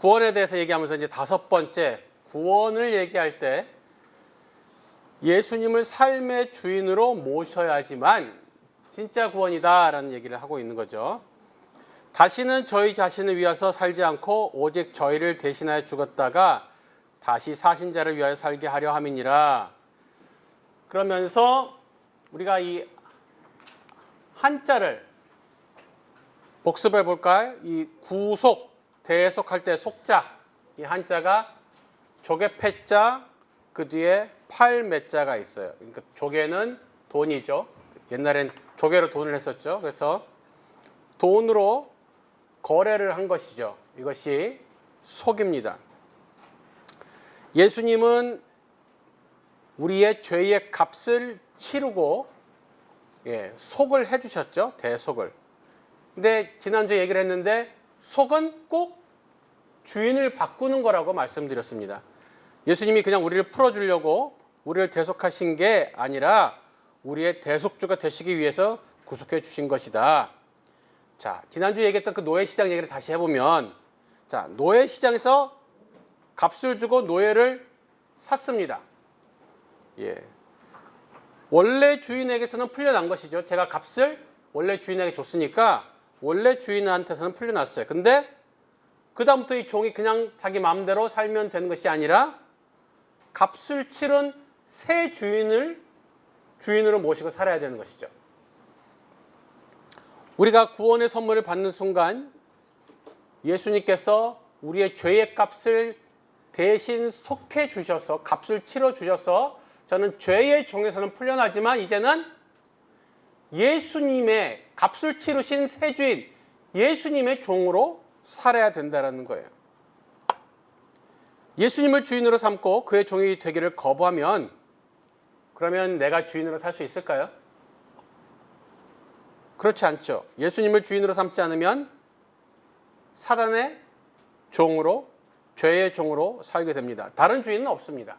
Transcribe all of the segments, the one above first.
구원에 대해서 얘기하면서 이제 다섯 번째, 구원을 얘기할 때 예수님을 삶의 주인으로 모셔야지만 진짜 구원이다라는 얘기를 하고 있는 거죠. 다시는 저희 자신을 위해서 살지 않고 오직 저희를 대신하여 죽었다가 다시 사신 자를 위하여 살게 하려 함이니라. 그러면서 우리가 이 한자를 복습해 볼까요? 이 구속, 대속할 때 속자, 이 한자가 조개 패자, 그 뒤에 팔매자가 있어요. 그러니까 조개는 돈이죠. 옛날엔 조개로 돈을 했었죠. 그래서 돈으로 거래를 한 것이죠. 이것이 속입니다. 예수님은 우리의 죄의 값을 치르고 속을 해주셨죠. 대속을. 근데 지난주에 얘기를 했는데 속은 꼭 주인을 바꾸는 거라고 말씀드렸습니다. 예수님이 그냥 우리를 풀어주려고 우리를 대속하신 게 아니라 우리의 대속주가 되시기 위해서 구속해 주신 것이다. 자, 지난주에 얘기했던 그 노예시장 얘기를 다시 해보면, 자, 노예시장에서 값을 주고 노예를 샀습니다. 원래 주인에게서는 풀려난 것이죠. 제가 값을 원래 주인에게 줬으니까 원래 주인한테서는 풀려났어요. 근데 그 다음부터 이 종이 그냥 자기 마음대로 살면 되는 것이 아니라 값을 치른 새 주인을 주인으로 모시고 살아야 되는 것이죠. 우리가 구원의 선물을 받는 순간 예수님께서 우리의 죄의 값을 대신 속해 주셔서 값을 치러 주셔서 저는 죄의 종에서는 풀려나지만 이제는 예수님의 값을 치르신 새 주인, 예수님의 종으로 살아야 된다는 거예요. 예수님을 주인으로 삼고 그의 종이 되기를 거부하면 그러면 내가 주인으로 살 수 있을까요? 그렇지 않죠. 예수님을 주인으로 삼지 않으면 사단의 종으로, 죄의 종으로 살게 됩니다. 다른 주인은 없습니다.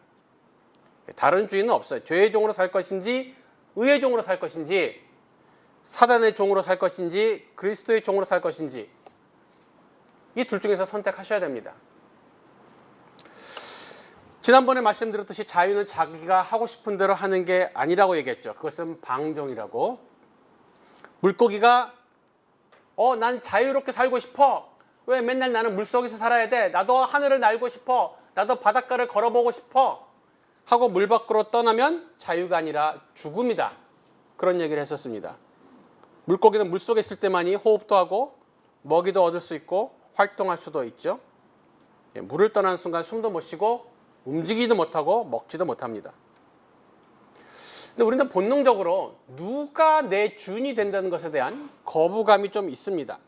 다른 주인은 없어요. 죄의 종으로 살 것인지 의의 종으로 살 것인지 사단의 종으로 살 것인지 그리스도의 종으로 살 것인지 이 둘 중에서 선택하셔야 됩니다. 지난번에 말씀드렸듯이 자유는 자기가 하고 싶은 대로 하는 게 아니라고 얘기했죠. 그것은 방종이라고. 물고기가 난 자유롭게 살고 싶어. 왜 맨날 나는 물속에서 살아야 돼? 나도 하늘을 날고 싶어. 나도 바닷가를 걸어보고 싶어. 하고 물 밖으로 떠나면 자유가 아니라 죽음이다. 그런 얘기를 했었습니다. 물고기는 물속에 있을 때만이 호흡도 하고 먹이도 얻을 수 있고 활동할 수도 있죠. 물을 떠나는 순간 숨도 못 쉬고 움직이지도 못하고 먹지도 못합니다. 근데 우리는 본능적으로 누가 내 주인이 된다는 것에 대한 거부감이 좀 있습니다.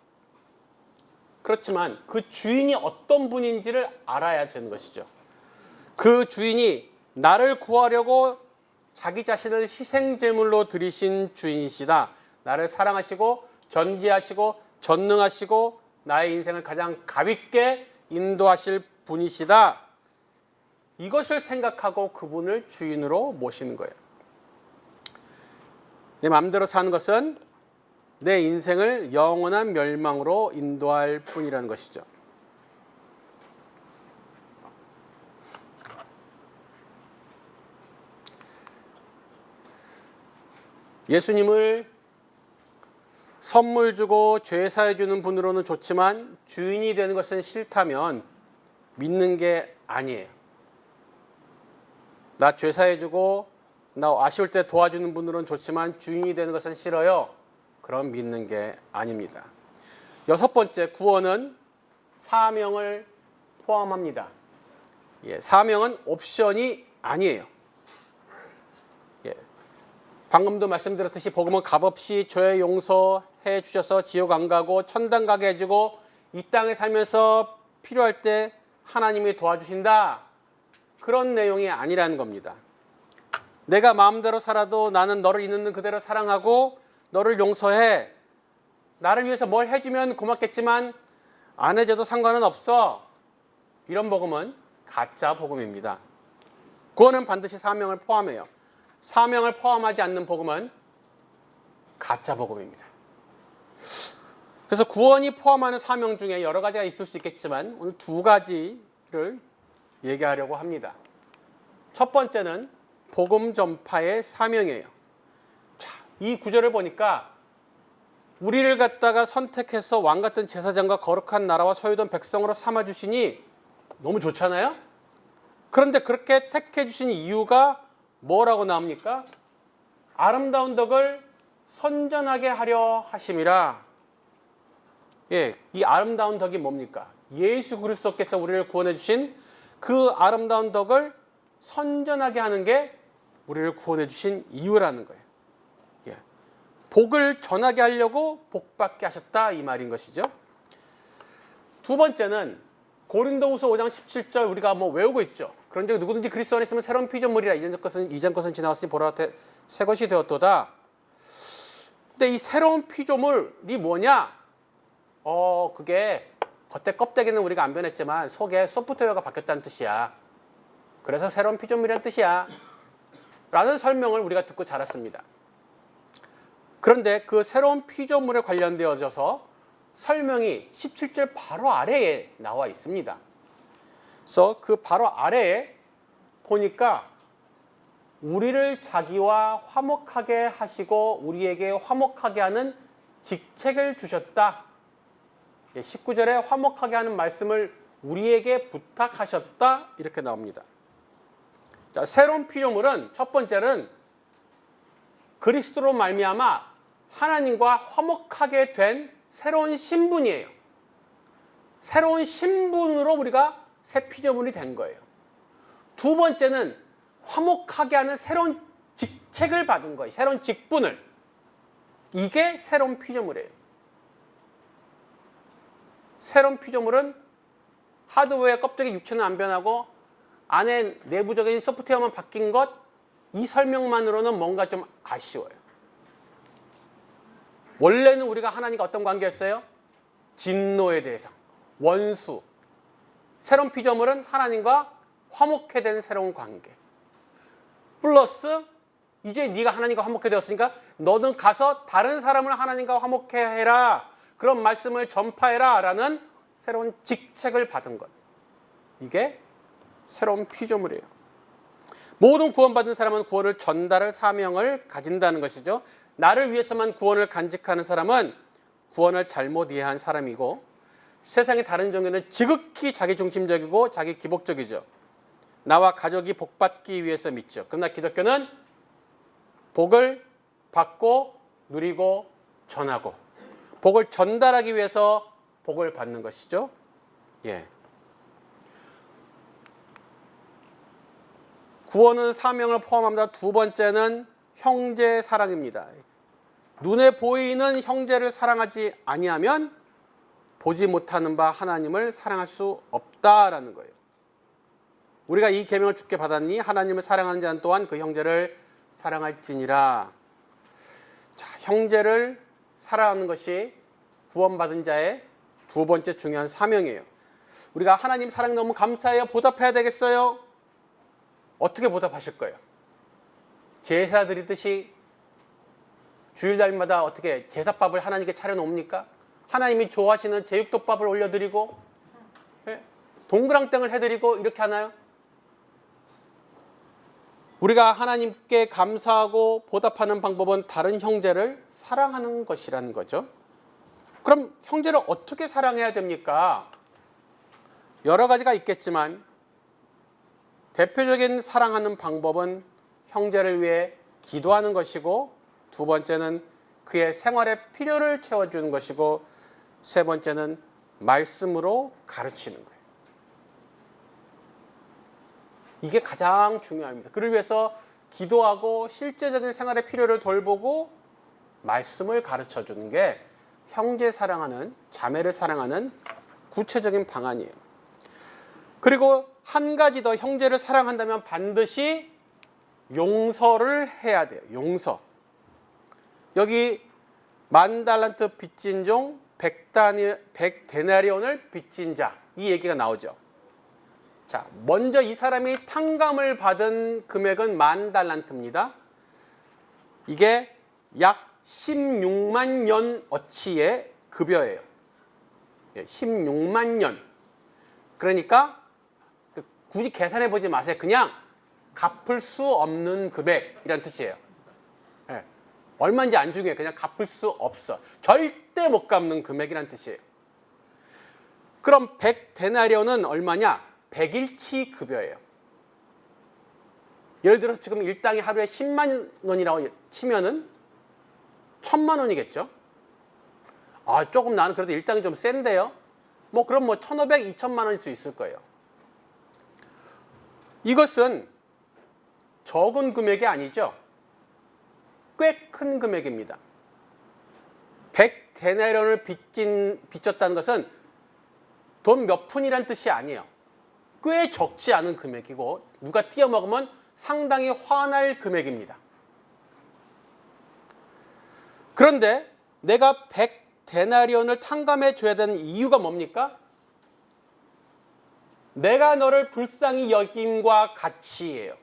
그렇지만 그 주인이 어떤 분인지를 알아야 되는 것이죠. 그 주인이 나를 구하려고 자기 자신을 희생제물로 드리신 주인이시다. 나를 사랑하시고 전지하시고 전능하시고 나의 인생을 가장 가볍게 인도하실 분이시다. 이것을 생각하고 그분을 주인으로 모시는 거예요. 내 마음대로 사는 것은 내 인생을 영원한 멸망으로 인도할 뿐이라는 것이죠. 예수님을 선물 주고 죄 사해 주는 분으로는 좋지만 주인이 되는 것은 싫다면 믿는 게 아니에요. 나 죄 사해 주고 나 아쉬울 때 도와주는 분으로는 좋지만 주인이 되는 것은 싫어요. 그럼 믿는 게 아닙니다. 여섯 번째, 구원은 사명을 포함합니다. 사명은 옵션이 아니에요. 방금도 말씀드렸듯이 복음은 값없이 죄 용서해 주셔서 지옥 안 가고 천당 가게 해주고 이 땅에 살면서 필요할 때 하나님이 도와주신다. 그런 내용이 아니라는 겁니다. 내가 마음대로 살아도 나는 너를 있는 그대로 사랑하고 너를 용서해. 나를 위해서 뭘 해주면 고맙겠지만 안 해줘도 상관은 없어. 이런 복음은 가짜 복음입니다. 구원은 반드시 사명을 포함해요. 사명을 포함하지 않는 복음은 가짜 복음입니다. 그래서 구원이 포함하는 사명 중에 여러 가지가 있을 수 있겠지만 오늘 두 가지를 얘기하려고 합니다. 첫 번째는 복음 전파의 사명이에요. 자, 이 구절을 보니까 우리를 갖다가 선택해서 왕 같은 제사장과 거룩한 나라와 소유된 백성으로 삼아 주시니 너무 좋잖아요. 그런데 그렇게 택해 주신 이유가 뭐라고 나옵니까? 아름다운 덕을 선전하게 하려 하심이라. 예, 이 아름다운 덕이 뭡니까? 예수 그리스도께서 우리를 구원해 주신 그 아름다운 덕을 선전하게 하는 게 우리를 구원해 주신 이유라는 거예요. 예. 복을 전하게 하려고 복받게 하셨다 이 말인 것이죠. 두 번째는 고린도후서 5장 17절 우리가 뭐 외우고 있죠. 그런 적 누구든지 그리스도 안에 있으면 새로운 피조물이라 이전 것은 지나갔으니 보라 새 것이 되었도다. 근데 이 새로운 피조물이 뭐냐? 그게 겉에 껍데기는 우리가 안 변했지만 속에 소프트웨어가 바뀌었다는 뜻이야. 그래서 새로운 피조물이라는 뜻이야. 라는 설명을 우리가 듣고 자랐습니다. 그런데 그 새로운 피조물에 관련되어져서 설명이 17절 바로 아래에 나와 있습니다. 그래서 그 바로 아래에 보니까 우리를 자기와 화목하게 하시고 우리에게 화목하게 하는 직책을 주셨다. 19절에 화목하게 하는 말씀을 우리에게 부탁하셨다. 이렇게 나옵니다. 자, 새로운 피조물은 첫 번째는 그리스도로 말미암아 하나님과 화목하게 된 새로운 신분이에요. 새로운 신분으로 우리가 새 피조물이 된 거예요. 두 번째는 화목하게 하는 새로운 직책을 받은 거예요. 새로운 직분을. 이게 새로운 피조물이에요. 새로운 피조물은 하드웨어 껍데기 육체는 안 변하고 안에 내부적인 소프트웨어만 바뀐 것, 이 설명만으로는 뭔가 좀 아쉬워요. 원래는 우리가 하나님과 어떤 관계였어요? 진노의 대상, 원수. 새로운 피조물은 하나님과 화목해 된 새로운 관계. 플러스 이제 네가 하나님과 화목해 되었으니까 너는 가서 다른 사람을 하나님과 화목해 해라. 그런 말씀을 전파해라 라는 새로운 직책을 받은 것. 이게 새로운 피조물이에요. 모든 구원받은 사람은 구원을 전달할 사명을 가진다는 것이죠. 나를 위해서만 구원을 간직하는 사람은 구원을 잘못 이해한 사람이고 세상의 다른 종교는 지극히 자기중심적이고 자기 기복적이죠. 나와 가족이 복받기 위해서 믿죠. 그러나 기독교는 복을 받고 누리고 전하고 복을 전달하기 위해서 복을 받는 것이죠. 예. 구원은 사명을 포함합니다. 두 번째는 형제 사랑입니다. 눈에 보이는 형제를 사랑하지 아니하면 보지 못하는 바 하나님을 사랑할 수 없다라는 거예요. 우리가 이 계명을 주께 받았니 하나님을 사랑하는 자는 또한 그 형제를 사랑할지니라. 자, 형제를 사랑하는 것이 구원받은 자의 두 번째 중요한 사명이에요. 우리가 하나님 사랑 너무 감사해요. 보답해야 되겠어요? 어떻게 보답하실 거예요? 제사 드리듯이 주일날마다 어떻게 제사밥을 하나님께 차려놓습니까? 하나님이 좋아하시는 제육덮밥을 올려드리고 동그랑땡을 해드리고 이렇게 하나요? 우리가 하나님께 감사하고 보답하는 방법은 다른 형제를 사랑하는 것이라는 거죠. 그럼 형제를 어떻게 사랑해야 됩니까? 여러 가지가 있겠지만 대표적인 사랑하는 방법은 형제를 위해 기도하는 것이고 두 번째는 그의 생활의 필요를 채워주는 것이고 세 번째는 말씀으로 가르치는 거예요. 이게 가장 중요합니다. 그를 위해서 기도하고 실제적인 생활의 필요를 돌보고 말씀을 가르쳐주는 게 형제 사랑하는, 자매를 사랑하는 구체적인 방안이에요. 그리고 한 가지 더 형제를 사랑한다면 반드시 용서를 해야 돼요. 용서. 여기 10,000달란트 빚진 종 100데나리온을 빚진 자, 이 얘기가 나오죠. 자, 먼저 이 사람이 탕감을 받은 금액은 10,000달란트입니다. 이게 약 16만 년 어치의 급여예요. 16만 년. 그러니까 굳이 계산해 보지 마세요. 그냥 갚을 수 없는 금액이란 뜻이에요. 얼마인지 안 중요해. 그냥 갚을 수 없어. 절대 못 갚는 금액이란 뜻이에요. 그럼 100데나리온은 얼마냐? 100일치 급여예요. 예를 들어서 지금 일당이 하루에 10만 원이라고 치면은 1000만 원이겠죠? 아, 조금 나는 그래도 일당이 좀 센데요? 그럼 1500, 2000만 원일 수 있을 거예요. 이것은 적은 금액이 아니죠? 꽤 큰 금액입니다. 100데나리온을 빚졌다는 것은 돈 몇 푼이란 뜻이 아니에요. 꽤 적지 않은 금액이고 누가 띄어먹으면 상당히 화날 금액입니다. 그런데 내가 100데나리온을 탕감해 줘야 되는 이유가 뭡니까? 내가 너를 불쌍히 여김과 같이예요.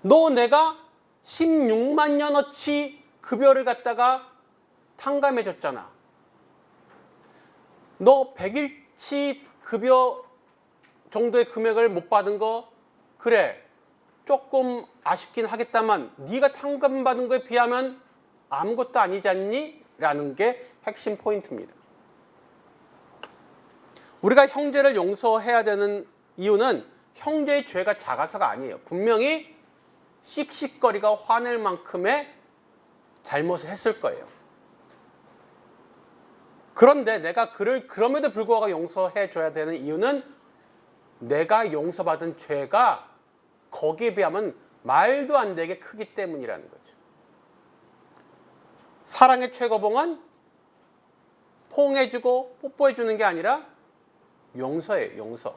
너 내가 16만 년어치 급여를 갖다가 탕감해 줬잖아. 너 100일치 급여 정도의 금액을 못 받은 거 그래 조금 아쉽긴 하겠다만 네가 탕감받은 거에 비하면 아무것도 아니지 않니? 라는 게 핵심 포인트입니다. 우리가 형제를 용서해야 되는 이유는 형제의 죄가 작아서가 아니에요. 분명히 씩씩거리가 화낼 만큼의 잘못을 했을 거예요. 그런데 내가 그를 그럼에도 불구하고 용서해 줘야 되는 이유는 내가 용서받은 죄가 거기에 비하면 말도 안 되게 크기 때문이라는 거죠. 사랑의 최고봉은 포옹해주고 뽀뽀해주는 게 아니라 용서예요. 용서.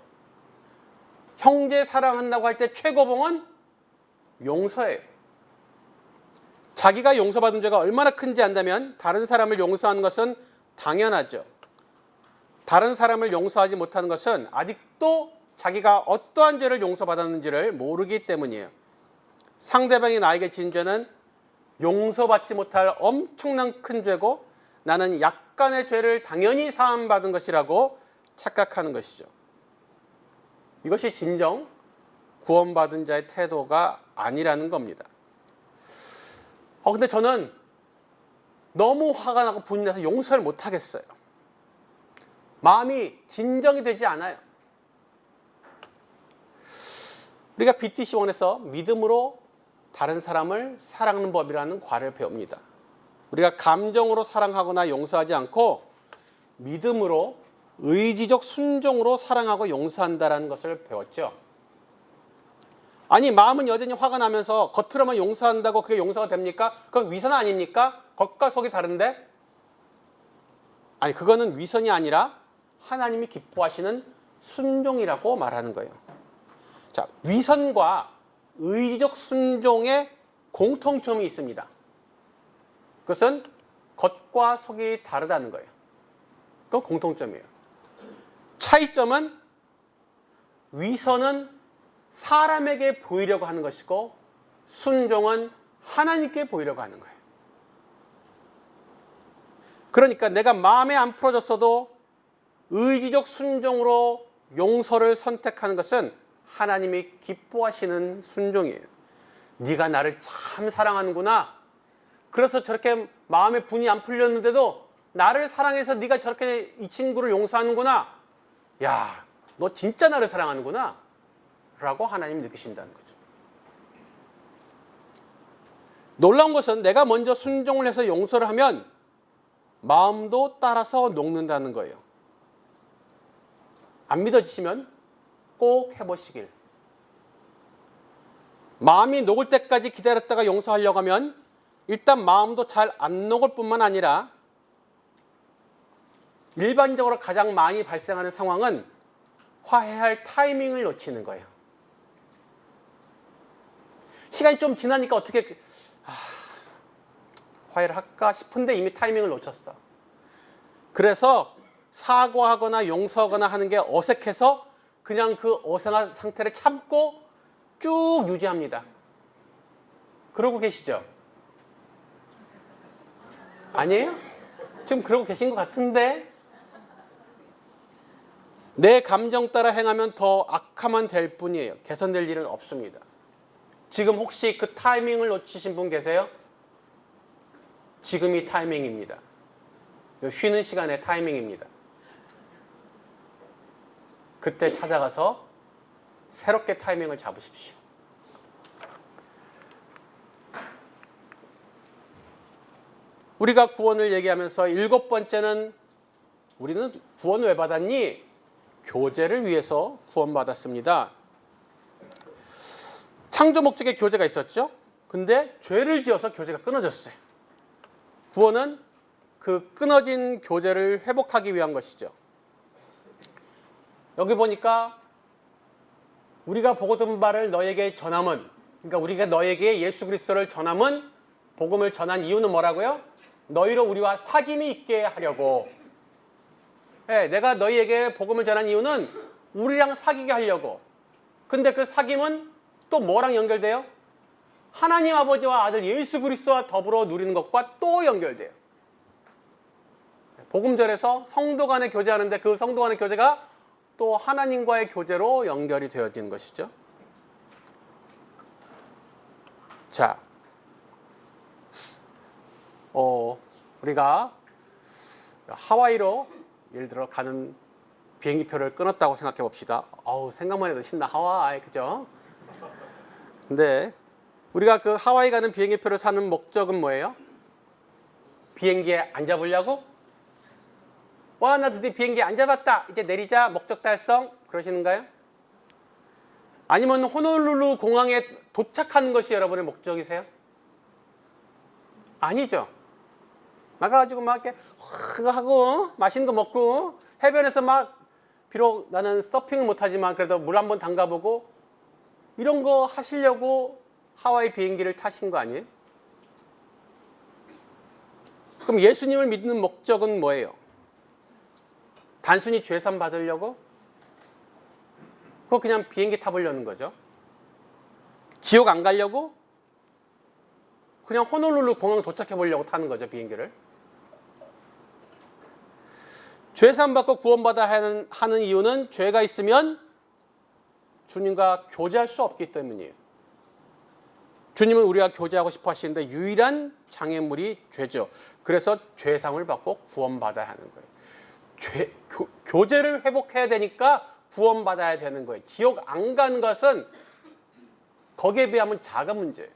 형제 사랑한다고 할 때 최고봉은 용서예요. 자기가 용서받은 죄가 얼마나 큰지 안다면 다른 사람을 용서하는 것은 당연하죠. 다른 사람을 용서하지 못하는 것은 아직도 자기가 어떠한 죄를 용서받았는지를 모르기 때문이에요. 상대방이 나에게 진 죄는 용서받지 못할 엄청난 큰 죄고 나는 약간의 죄를 당연히 사함받은 것이라고 착각하는 것이죠. 이것이 진정 구원받은 자의 태도가 아니라는 겁니다. 근데 저는 너무 화가 나고 분이 나서 용서를 못 하겠어요. 마음이 진정이 되지 않아요. 우리가 BTC1에서 믿음으로 다른 사람을 사랑하는 법이라는 과를 배웁니다. 우리가 감정으로 사랑하거나 용서하지 않고 믿음으로 의지적 순종으로 사랑하고 용서한다는 것을 배웠죠. 아니 마음은 여전히 화가 나면서 겉으로만 용서한다고 그게 용서가 됩니까? 그건 위선 아닙니까? 겉과 속이 다른데? 아니 그거는 위선이 아니라 하나님이 기뻐하시는 순종이라고 말하는 거예요. 자, 위선과 의지적 순종의 공통점이 있습니다. 그것은 겉과 속이 다르다는 거예요. 그건 공통점이에요. 차이점은 위선은 사람에게 보이려고 하는 것이고 순종은 하나님께 보이려고 하는 거예요. 그러니까 내가 마음에 안 풀어졌어도 의지적 순종으로 용서를 선택하는 것은 하나님이 기뻐하시는 순종이에요. 네가 나를 참 사랑하는구나. 그래서 저렇게 마음에 분이 안 풀렸는데도 나를 사랑해서 네가 저렇게 이 친구를 용서하는구나. 야, 너 진짜 나를 사랑하는구나. 라고 하나님이 느끼신다는 거죠. 놀라운 것은 내가 먼저 순종을 해서 용서를 하면 마음도 따라서 녹는다는 거예요. 안 믿어지시면 꼭 해보시길. 마음이 녹을 때까지 기다렸다가 용서하려고 하면 일단 마음도 잘 안 녹을 뿐만 아니라 일반적으로 가장 많이 발생하는 상황은 화해할 타이밍을 놓치는 거예요. 시간이 좀 지나니까 어떻게 화해를 할까 싶은데 이미 타이밍을 놓쳤어. 그래서 사과하거나 용서하거나 하는 게 어색해서 그냥 그 어색한 상태를 참고 쭉 유지합니다. 그러고 계시죠? 아니에요? 지금 그러고 계신 것 같은데 내 감정 따라 행하면 더 악화만 될 뿐이에요. 개선될 일은 없습니다. 지금 혹시 그 타이밍을 놓치신 분 계세요? 지금이 타이밍입니다. 쉬는 시간의 타이밍입니다. 그때 찾아가서 새롭게 타이밍을 잡으십시오. 우리가 구원을 얘기하면서 7번째는 우리는 구원 왜 받았니? 교제를 위해서 구원받았습니다. 창조 목적의 교제가 있었죠. 근데 죄를 지어서 교제가 끊어졌어요. 구원은 그 끊어진 교제를 회복하기 위한 것이죠. 여기 보니까 우리가 보고 든 바를 너에게 전함은, 그러니까 우리가 너에게 예수 그리스도를 전함은, 복음을 전한 이유는 뭐라고요? 너희로 우리와 사귐이 있게 하려고. 네, 내가 너희에게 복음을 전한 이유는 우리랑 사귀게 하려고. 근데 그 사귐은 또 뭐랑 연결돼요? 하나님 아버지와 아들 예수 그리스도와 더불어 누리는 것과 또 연결돼요. 복음절에서 성도 간에 교제하는데 그 성도 간의 교제가 또 하나님과의 교제로 연결이 되어지는 것이죠. 자, 우리가 하와이로 예를 들어 가는 비행기표를 끊었다고 생각해 봅시다. 생각만 해도 신나. 하와이, 그죠? 근데 우리가 그 하와이 가는 비행기표를 사는 목적은 뭐예요? 비행기에 앉아보려고? 와, 나 드디어 비행기에 앉아봤다. 이제 내리자. 목적 달성. 그러시는가요? 아니면 호놀룰루 공항에 도착하는 것이 여러분의 목적이세요? 아니죠. 나가가지고 막 이렇게 하고 맛있는 거 먹고 해변에서 막, 비록 나는 서핑은 못하지만 그래도 물 한번 담가보고 이런 거 하시려고 하와이 비행기를 타신 거 아니에요? 그럼 예수님을 믿는 목적은 뭐예요? 단순히 죄산 받으려고? 그거 그냥 비행기 타보려는 거죠. 지옥 안 가려고? 그냥 호놀룰루 공항 도착해 보려고 타는 거죠, 비행기를. 죄산 받고 구원받아야 하는 이유는 죄가 있으면 주님과 교제할 수 없기 때문이에요. 주님은 우리가 교제하고 싶어 하시는데 유일한 장애물이 죄죠. 그래서 죄상을 받고 구원받아야 하는 거예요. 교제를 회복해야 되니까 구원받아야 되는 거예요. 지옥 안 가는 것은 거기에 비하면 작은 문제예요.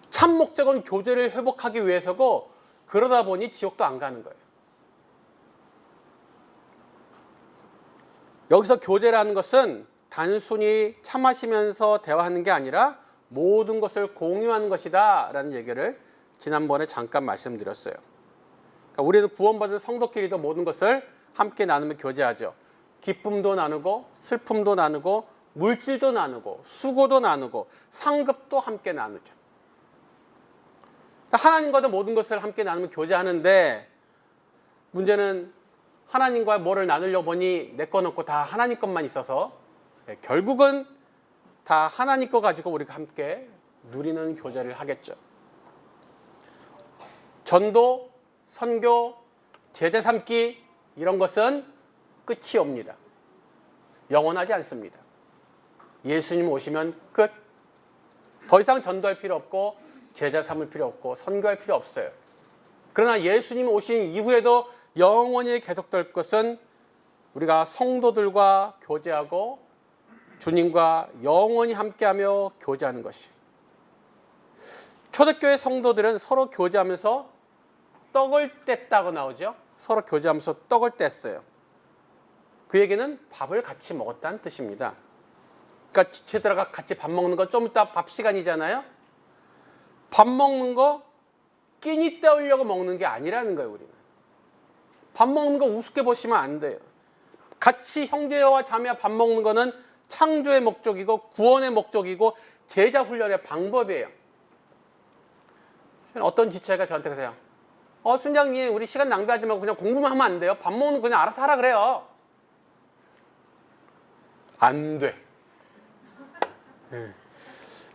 참 목적은 교제를 회복하기 위해서고 그러다 보니 지옥도 안 가는 거예요. 여기서 교제라는 것은 단순히 차 마시면서 대화하는 게 아니라 모든 것을 공유하는 것이다 라는 얘기를 지난번에 잠깐 말씀드렸어요. 그러니까 우리는 구원받은 성도끼리도 모든 것을 함께 나누며 교제하죠. 기쁨도 나누고 슬픔도 나누고 물질도 나누고 수고도 나누고 상급도 함께 나누죠. 그러니까 하나님과도 모든 것을 함께 나누며 교제하는데 문제는 하나님과 뭐를 나누려고 보니 내 것 없고 다 하나님 것만 있어서 결국은 다 하나님 거 가지고 우리가 함께 누리는 교제를 하겠죠. 전도, 선교, 제자 삼기 이런 것은 끝이 옵니다. 영원하지 않습니다. 예수님 오시면 끝. 더 이상 전도할 필요 없고 제자 삼을 필요 없고 선교할 필요 없어요. 그러나 예수님 오신 이후에도 영원히 계속될 것은 우리가 성도들과 교제하고 주님과 영원히 함께하며 교제하는 것이. 초대교회 성도들은 서로 교제하면서 떡을 뗐다고 나오죠. 서로 교제하면서 떡을 뗐어요. 그 얘기는 밥을 같이 먹었다는 뜻입니다. 그러니까 지체들과 같이 밥 먹는 거 좀 이따 밥 시간이잖아요. 밥 먹는 거 끼니 때우려고 먹는 게 아니라는 거예요. 우리는 밥 먹는 거 우습게 보시면 안 돼요. 같이 형제와 자매와 밥 먹는 거는 창조의 목적이고 구원의 목적이고 제자 훈련의 방법이에요. 어떤 지체가 저한테 그러세요. 순장님 우리 시간 낭비하지 말고 그냥 공부만 하면 안 돼요? 밥 먹는 거 그냥 알아서 하라 그래요. 안 돼.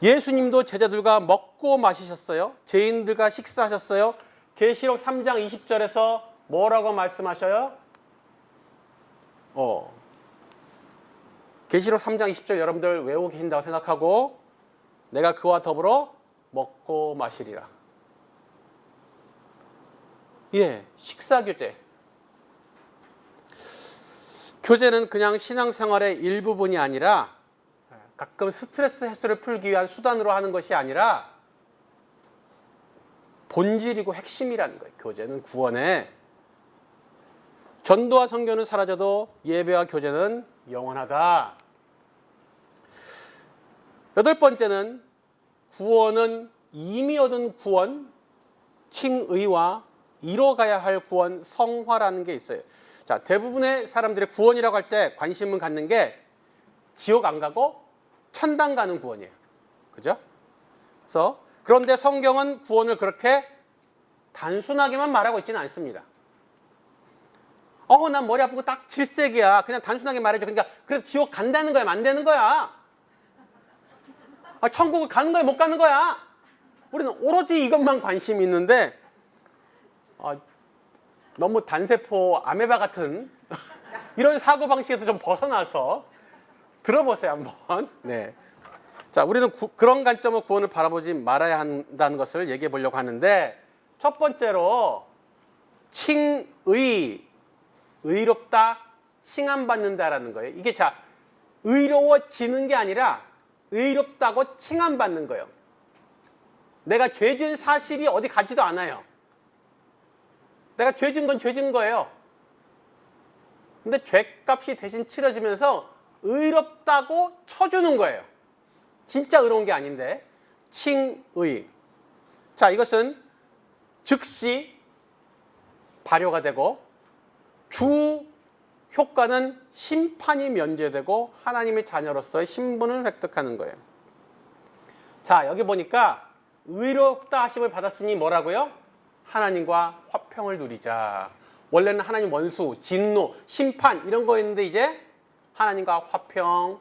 예수님도 제자들과 먹고 마시셨어요. 죄인들과 식사하셨어요. 계시록 3장 20절에서 뭐라고 말씀하셔요? 계시록 3장 20절 여러분들 외우고 계신다고 생각하고 내가 그와 더불어 먹고 마시리라. 예, 식사교제. 교제는 그냥 신앙생활의 일부분이 아니라 가끔 스트레스 해소를 풀기 위한 수단으로 하는 것이 아니라 본질이고 핵심이라는 거예요. 교제는 구원에. 전도와 선교는 사라져도 예배와 교제는 영원하다. 여덟 번째는 구원은 이미 얻은 구원, 칭의와 이뤄가야 할 구원, 성화라는 게 있어요. 자, 대부분의 사람들이 구원이라고 할 때 관심을 갖는 게 지옥 안 가고 천당 가는 구원이에요. 그죠? 그래서 그런데 성경은 구원을 그렇게 단순하게만 말하고 있지는 않습니다. 난 머리 아프고 딱 질색이야. 그냥 단순하게 말해줘. 그러니까 그래서 지옥 간다는 거야, 안 되는 거야. 천국을 가는 거야, 못 가는 거야. 우리는 오로지 이것만 관심이 있는데 너무 단세포 아메바 같은 이런 사고방식에서 좀 벗어나서 들어보세요 한번. 네. 자, 우리는 그런 관점으로 구원을 바라보지 말아야 한다는 것을 얘기해 보려고 하는데 첫 번째로 칭의, 의롭다, 칭함받는다라는 거예요. 이게 자, 의로워지는 게 아니라 의롭다고 칭함받는 거예요. 내가 죄 지은 사실이 어디 가지도 않아요. 내가 죄 지은 건 죄 지은 거예요. 근데 죄값이 대신 치러지면서 의롭다고 쳐주는 거예요. 진짜 의로운 게 아닌데. 칭의. 자, 이것은 즉시 발효가 되고 주 효과는 심판이 면제되고 하나님의 자녀로서의 신분을 획득하는 거예요. 자, 여기 보니까 의롭다 하심을 받았으니 뭐라고요? 하나님과 화평을 누리자. 원래는 하나님 원수, 진노, 심판 이런 거였는데 이제 하나님과 화평,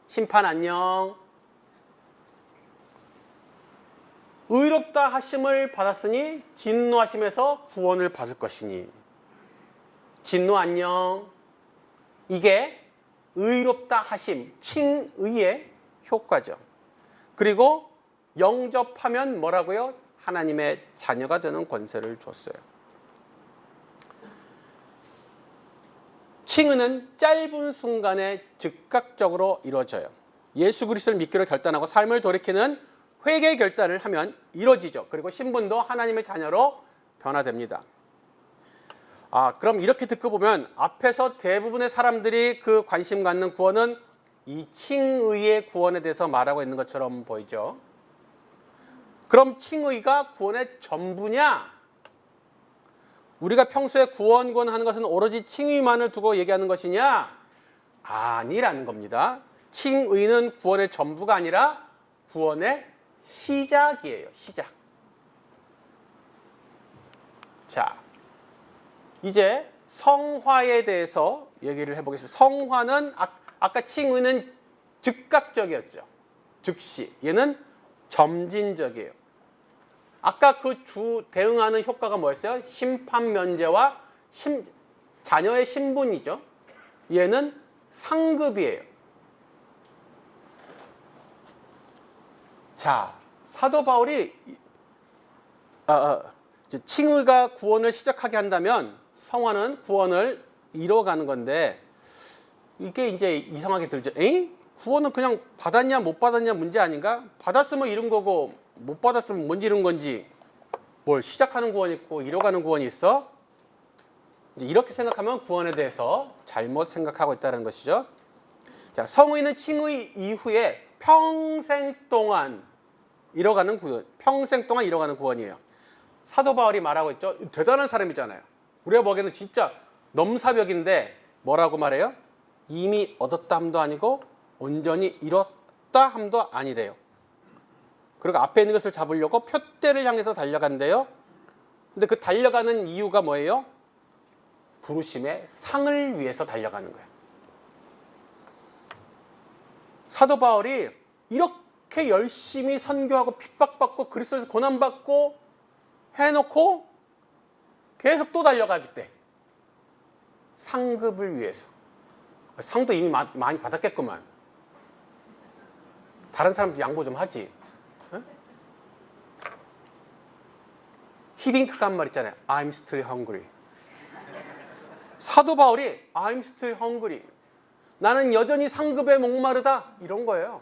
심판 안녕. 의롭다 하심을 받았으니 진노하심에서 구원을 받을 것이니 진노 안녕. 이게 의롭다 하심, 칭의의 효과죠. 그리고 영접하면 뭐라고요? 하나님의 자녀가 되는 권세를 줬어요. 칭의는 짧은 순간에 즉각적으로 이루어져요. 예수 그리스도를 믿기로 결단하고 삶을 돌이키는 회개 결단을 하면 이루어지죠. 그리고 신분도 하나님의 자녀로 변화됩니다. 그럼 이렇게 듣고 보면 앞에서 대부분의 사람들이 그 관심 갖는 구원은 이 칭의의 구원에 대해서 말하고 있는 것처럼 보이죠. 그럼 칭의가 구원의 전부냐? 우리가 평소에 구원 하는 것은 오로지 칭의만을 두고 얘기하는 것이냐? 아니라는 겁니다. 칭의는 구원의 전부가 아니라 구원의 시작이에요. 시작. 자, 이제 성화에 대해서 얘기를 해보겠습니다. 성화는 아까 칭의는 즉각적이었죠. 즉시. 얘는 점진적이에요. 아까 그 주 대응하는 효과가 뭐였어요? 심판 면제와 자녀의 신분이죠. 얘는 상급이에요. 자, 사도 바울이 칭의가 구원을 시작하게 한다면 성화는 구원을 이뤄가는 건데 이게 이제 이상하게 들죠. 에이? 구원은 그냥 받았냐 못 받았냐 문제 아닌가? 받았으면 이룬 거고 못 받았으면 뭔 이룬 건지 뭘 시작하는 구원이 있고 이뤄가는 구원이 있어? 이제 이렇게 생각하면 구원에 대해서 잘못 생각하고 있다는 것이죠. 자, 성의는 칭의 이후에 평생 동안 이뤄가는 구원, 평생 동안 이뤄가는 구원이에요. 사도 바울이 말하고 있죠. 대단한 사람이잖아요. 우리가 보기에는 진짜 넘사벽인데 뭐라고 말해요? 이미 얻었다 함도 아니고 온전히 이뤘다 함도 아니래요. 그리고 앞에 있는 것을 잡으려고 표대를 향해서 달려간대요. 근데 그 달려가는 이유가 뭐예요? 부르심의 상을 위해서 달려가는 거예요. 사도 바울이 그렇게 열심히 선교하고 핍박받고 그리스도에서 고난받고 해놓고 계속 또 달려가기 때 상급을 위해서. 상도 이미 많이 받았겠구만. 다른 사람도 양보 좀 하지. 어? 히딩크가 한 말 있잖아요. I'm still hungry. 사도 바울이 I'm still hungry. 나는 여전히 상급에 목마르다. 이런 거예요.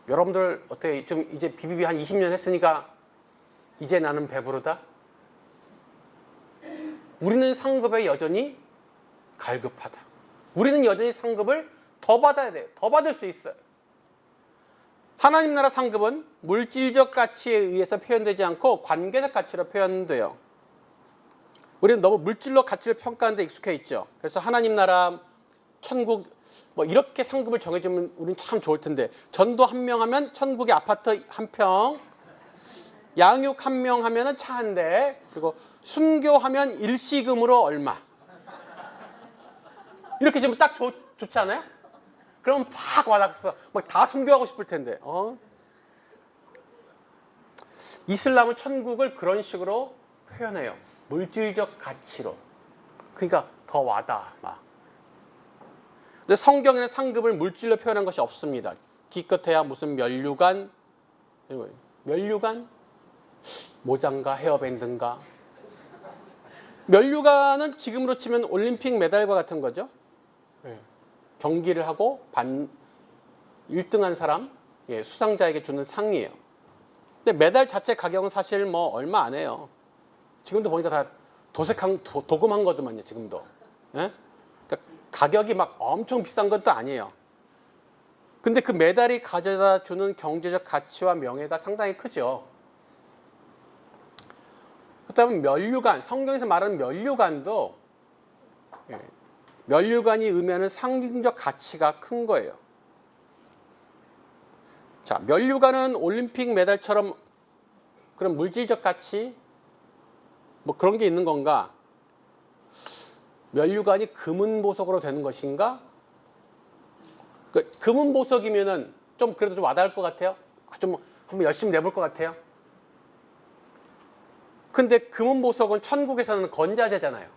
여러분들 어떻게 좀 이제 BBB 한 20년 했으니까 이제 나는 배부르다? 우리는 상급에 여전히 갈급하다. 우리는 여전히 상급을 더 받아야 돼요. 더 받을 수 있어요. 하나님 나라 상급은 물질적 가치에 의해서 표현되지 않고 관계적 가치로 표현돼요. 우리는 너무 물질로 가치를 평가하는 데 익숙해 있죠. 그래서 하나님 나라, 천국 뭐 이렇게 상급을 정해주면 우리는 참 좋을 텐데, 전도 한 명 하면 천국의 아파트 한 평, 양육 한 명 하면은 차 한 대, 그리고 순교하면 일시금으로 얼마. 이렇게 지금 딱 좋지 않아요? 그러면 팍 와닿았어. 막 다 순교하고 싶을 텐데. 이슬람은 천국을 그런 식으로 표현해요. 물질적 가치로. 그러니까 더 와닿아. 막. 근데 성경에는 상급을 물질로 표현한 것이 없습니다. 기껏해야 무슨 면류관, 면류관, 모장가, 헤어밴드인가. 면류관은 지금으로 치면 올림픽 메달과 같은 거죠. 경기를 하고 1등한 사람, 수상자에게 주는 상이에요. 근데 메달 자체 가격은 사실 뭐 얼마 안 해요. 지금도 보니까 다 도금한 거더만요. 지금도. 예? 그러니까 가격이 막 엄청 비싼 것도 아니에요. 근데 그 메달이 가져다 주는 경제적 가치와 명예가 상당히 크죠. 그렇다면 면류관, 성경에서 말하는 면류관도 면류관이 의미하는 상징적 가치가 큰 거예요. 자, 면류관은 올림픽 메달처럼 그런 물질적 가치 뭐 그런 게 있는 건가? 면류관이 금은 보석으로 되는 것인가? 그 금은 보석이면은 좀 그래도 좀 와닿을 것 같아요. 좀 한번 열심히 내볼 것 같아요. 근데 금은 보석은 천국에서는 건자재잖아요.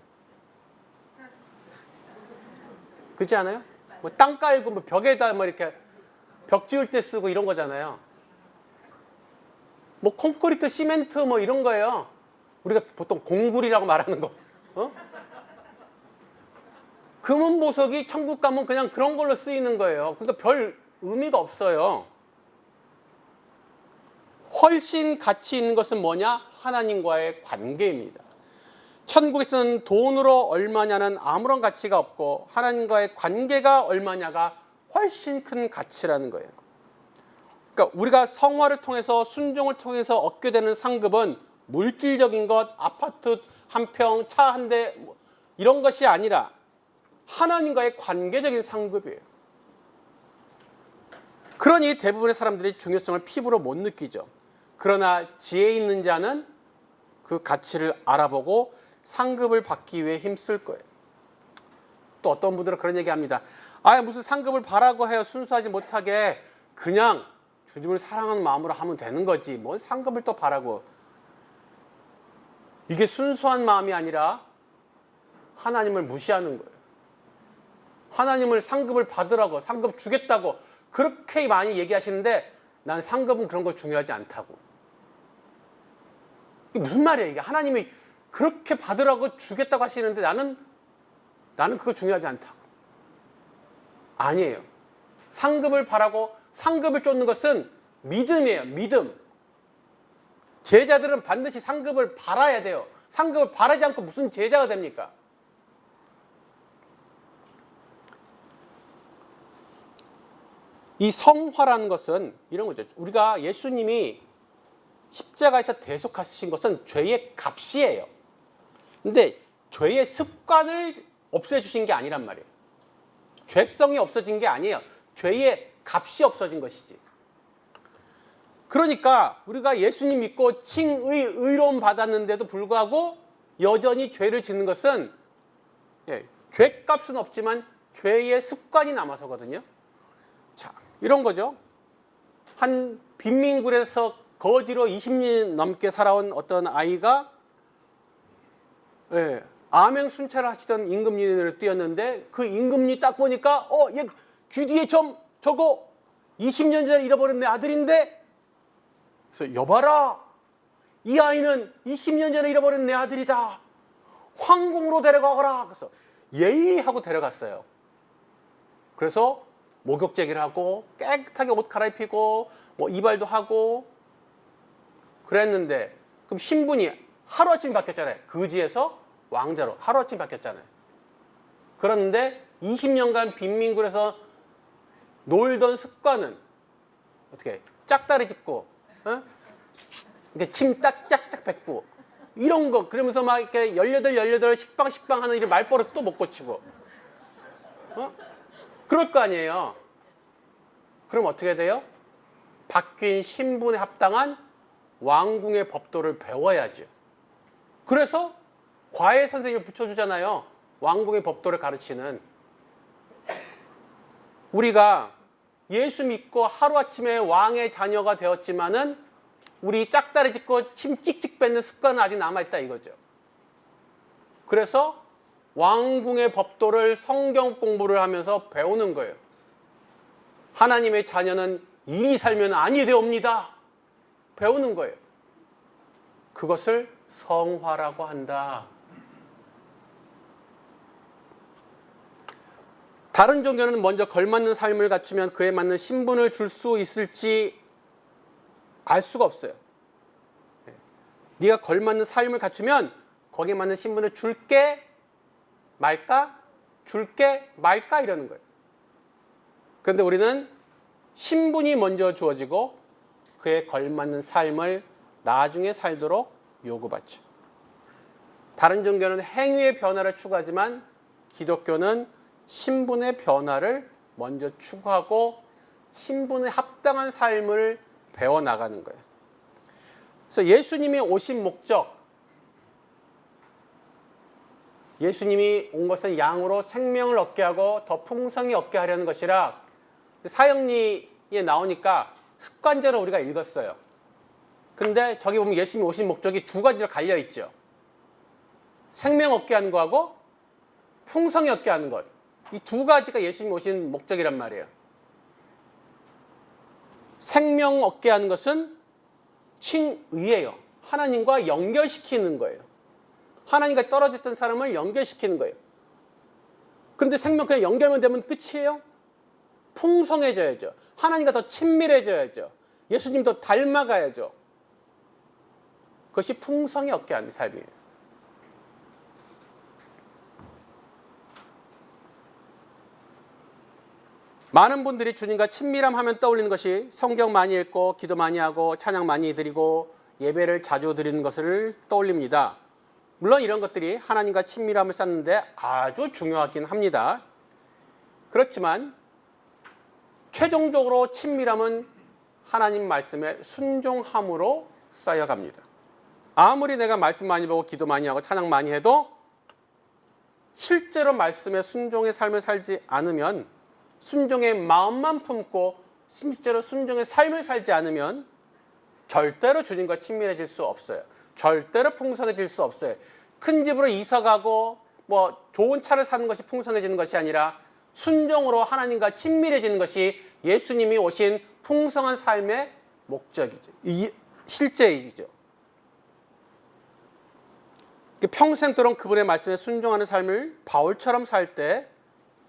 그렇지 않아요? 뭐 땅 깔고 뭐 벽에다 뭐 이렇게 벽 지을 때 쓰고 이런 거잖아요. 뭐 콘크리트, 시멘트 뭐 이런 거예요. 우리가 보통 공구리라고 말하는 거. 금은 보석이 천국 가면 그냥 그런 걸로 쓰이는 거예요. 그러니까 별 의미가 없어요. 훨씬 가치 있는 것은 뭐냐? 하나님과의 관계입니다. 천국에서는 돈으로 얼마냐는 아무런 가치가 없고 하나님과의 관계가 얼마냐가 훨씬 큰 가치라는 거예요. 그러니까 우리가 성화를 통해서 순종을 통해서 얻게 되는 상급은 물질적인 것, 아파트 한 평, 차 한 대 이런 것이 아니라 하나님과의 관계적인 상급이에요. 그러니 대부분의 사람들이 중요성을 피부로 못 느끼죠. 그러나 지혜 있는 자는 그 가치를 알아보고 상급을 받기 위해 힘쓸 거예요. 또 어떤 분들은 그런 얘기합니다. 무슨 상급을 바라고 해요. 순수하지 못하게 그냥 주님을 사랑하는 마음으로 하면 되는 거지. 뭔 상급을 또 바라고. 이게 순수한 마음이 아니라 하나님을 무시하는 거예요. 하나님을 상급을 받으라고, 상급 주겠다고 그렇게 많이 얘기하시는데 난 상급은 그런 거 중요하지 않다고. 이게 무슨 말이에요? 이게 하나님이 그렇게 받으라고 주겠다고 하시는데 나는 그거 중요하지 않다고. 아니에요. 상급을 바라고 상급을 쫓는 것은 믿음이에요. 믿음. 제자들은 반드시 상급을 바라야 돼요. 상급을 바라지 않고 무슨 제자가 됩니까? 이 성화라는 것은 이런 거죠. 우리가 예수님이 십자가에서 대속하신 것은 죄의 값이에요. 근데 죄의 습관을 없애주신 게 아니란 말이에요. 죄성이 없어진 게 아니에요. 죄의 값이 없어진 것이지. 그러니까 우리가 예수님 믿고 칭의, 의로움 받았는데도 불구하고 여전히 죄를 짓는 것은 죄값은 없지만 죄의 습관이 남아서거든요. 이런 거죠. 한 빈민굴에서 거지로 20년 넘게 살아온 어떤 아이가 암행순찰을 하시던 임금님을 뛰었는데 그 임금님 딱 보니까 얘 귀 뒤에 저거 20년 전에 잃어버린 내 아들인데, 그래서 여봐라, 이 아이는 20년 전에 잃어버린 내 아들이다. 황궁으로 데려가거라. 그래서 예의하고 데려갔어요. 그래서 목욕제기를 하고 깨끗하게 옷 갈아입히고 뭐 이발도 하고 그랬는데, 그럼 신분이 하루아침에 바뀌었잖아요. 거지에서 왕자로 하루아침에 바뀌었잖아요. 그런데 20년간 빈민굴에서 놀던 습관은 어떻게 짝다리 짚고 이렇게 침 짝짝 뱉고 이런 거, 그러면서 막 이렇게 18 식빵 하는 이런 말버릇 또 못 고치고 그럴 거 아니에요. 그럼 어떻게 돼요? 바뀐 신분에 합당한 왕궁의 법도를 배워야죠. 그래서 과외 선생님을 붙여주잖아요. 왕궁의 법도를 가르치는. 우리가 예수 믿고 하루아침에 왕의 자녀가 되었지만은 우리 짝다리 짚고 침 찍찍 뱉는 습관은 아직 남아있다 이거죠. 그래서 왕궁의 법도를 성경 공부를 하면서 배우는 거예요. 하나님의 자녀는 이리 살면 아니 되옵니다. 배우는 거예요. 그것을 성화라고 한다. 다른 종교는 먼저 걸맞는 삶을 갖추면 그에 맞는 신분을 줄 수 있을지 알 수가 없어요. 네가 걸맞는 삶을 갖추면 거기에 맞는 신분을 줄게 말까? 줄게 말까? 이러는 거예요. 그런데 우리는 신분이 먼저 주어지고 그에 걸맞는 삶을 나중에 살도록 요구받죠. 다른 종교는 행위의 변화를 추구하지만 기독교는 신분의 변화를 먼저 추구하고 신분에 합당한 삶을 배워나가는 거예요. 그래서 예수님이 오신 목적, 예수님이 온 것은 양으로 생명을 얻게 하고 더 풍성히 얻게 하려는 것이라 사형리에 나오니까 습관적으로 우리가 읽었어요. 근데 저기 보면 예수님이 오신 목적이 두 가지로 갈려 있죠. 생명 얻게 하는 거하고 풍성히 얻게 하는 것. 이 두 가지가 예수님이 오신 목적이란 말이에요. 생명 얻게 하는 것은 칭의예요. 하나님과 연결시키는 거예요. 하나님과 떨어졌던 사람을 연결시키는 거예요. 그런데 생명 그냥 연결만 되면 끝이에요? 풍성해져야죠. 하나님과 더 친밀해져야죠. 예수님 더 닮아가야죠. 그것이 풍성히 얻게 하는 삶이에요. 많은 분들이 주님과 친밀함 하면 떠올리는 것이 성경 많이 읽고 기도 많이 하고 찬양 많이 드리고 예배를 자주 드리는 것을 떠올립니다. 물론 이런 것들이 하나님과 친밀함을 쌓는데 아주 중요하긴 합니다. 그렇지만 최종적으로 친밀함은 하나님 말씀에 순종함으로 쌓여갑니다. 아무리 내가 말씀 많이 보고 기도 많이 하고 찬양 많이 해도 실제로 말씀에 순종의 삶을 살지 않으면, 순종의 마음만 품고 실제로 순종의 삶을 살지 않으면 절대로 주님과 친밀해질 수 없어요. 절대로 풍성해질 수 없어요. 큰 집으로 이사 가고 뭐 좋은 차를 사는 것이 풍성해지는 것이 아니라 순종으로 하나님과 친밀해지는 것이 예수님이 오신 풍성한 삶의 목적이죠. 실제이죠. 평생도록 그분의 말씀에 순종하는 삶을 바울처럼 살 때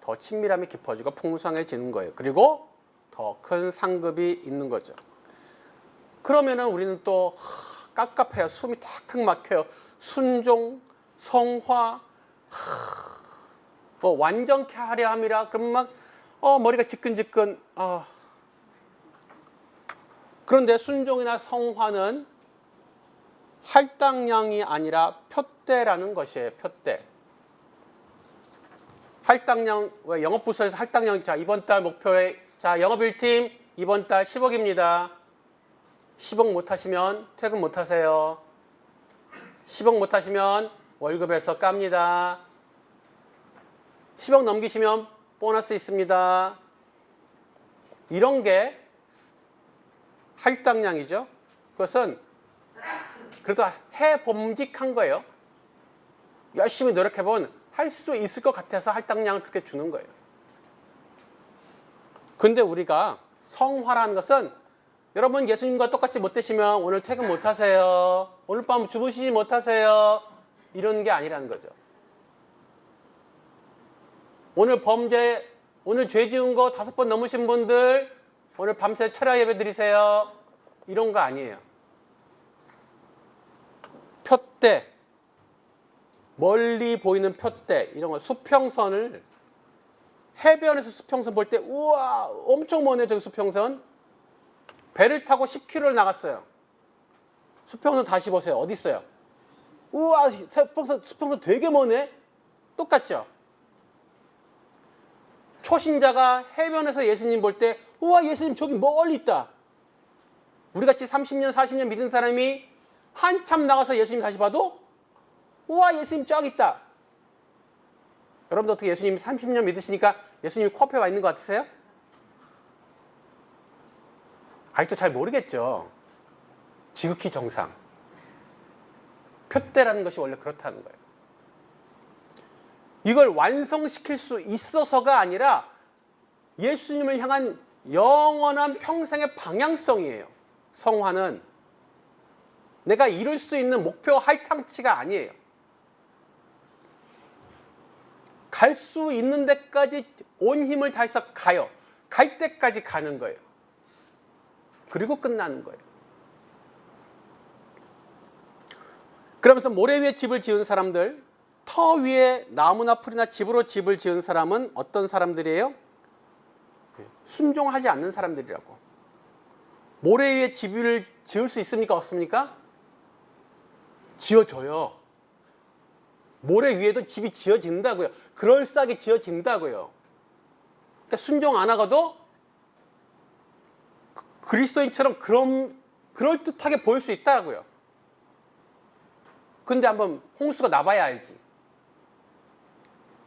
더 친밀함이 깊어지고 풍성해지는 거예요. 그리고 더 큰 상급이 있는 거죠. 그러면은 우리는 또 깝깝해요. 숨이 탁탁 막혀요. 순종, 성화, 뭐 완전케 하려 함이라. 그러면 막 머리가 지끈지끈. 그런데 순종이나 성화는 할당량이 아니라 표대라는 것이에요. 표대. 할당량, 영업부서에서 할당량, 자 이번 달 목표에, 자 영업 1팀 이번 달 10억입니다. 10억 못하시면 퇴근 못하세요. 10억 못하시면 월급에서 깝니다. 10억 넘기시면 보너스 있습니다. 이런 게 할당량이죠. 그것은 그래도 해봄직한 거예요. 열심히 노력해보면 할 수 있을 것 같아서 할당량을 그렇게 주는 거예요. 근데 우리가 성화라는 것은 여러분 예수님과 똑같이 못 되시면 오늘 퇴근 못 하세요. 오늘 밤 주무시지 못하세요. 이런 게 아니라는 거죠. 오늘 죄 지은 거 5번 넘으신 분들 오늘 밤새 철야 예배 드리세요. 이런 거 아니에요. 표대, 멀리 보이는 표대, 이런 거 수평선을 해변에서 수평선 볼 때 우와 엄청 머네 저기 수평선. 배를 타고 10km를 나갔어요. 수평선 다시 보세요. 어디 있어요? 우와 수평선 되게 머네. 똑같죠? 초신자가 해변에서 예수님 볼 때 우와 예수님 저기 멀리 있다. 우리같이 30년 40년 믿은 사람이 한참 나가서 예수님 다시 봐도 우와 예수님 저기 있다. 여러분도 어떻게 예수님 30년 믿으시니까 예수님이 코앞에 와 있는 것 같으세요? 아직도 잘 모르겠죠. 지극히 정상. 표대라는 것이 원래 그렇다는 거예요. 이걸 완성시킬 수 있어서가 아니라 예수님을 향한 영원한 평생의 방향성이에요. 성화는 내가 이룰 수 있는 목표 할당치가 아니에요. 갈 수 있는 데까지 온 힘을 다해서 가요. 갈 때까지 가는 거예요. 그리고 끝나는 거예요. 그러면서 모래 위에 집을 지은 사람들, 터 위에 나무나 풀이나 집으로 집을 지은 사람은 어떤 사람들이에요? 순종하지 않는 사람들이라고. 모래 위에 집을 지을 수 있습니까? 없습니까? 지어져요. 모래 위에도 집이 지어진다고요. 그럴싸하게 지어진다고요. 그러니까 순종 안 하고도 그리스도인처럼 그럴듯하게 보일 수 있다고요. 근데 한번 홍수가 나봐야 알지.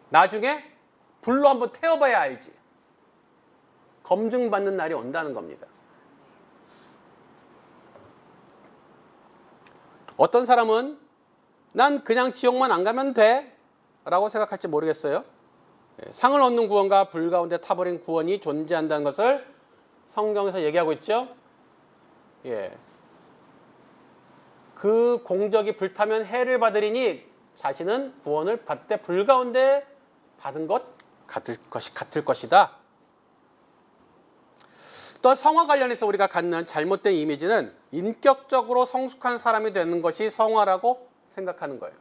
나중에 불로 한번 태워봐야 알지. 검증받는 날이 온다는 겁니다. 어떤 사람은 난 그냥 지옥만 안 가면 돼 라고 생각할지 모르겠어요. 상을 얻는 구원과 불 가운데 타버린 구원이 존재한다는 것을 성경에서 얘기하고 있죠. 그 공적이 불타면 해를 받으리니 자신은 구원을 받되 불 가운데 받은 것 같을 것이다. 또 성화 관련해서 우리가 갖는 잘못된 이미지는 인격적으로 성숙한 사람이 되는 것이 성화라고 생각하는 거예요.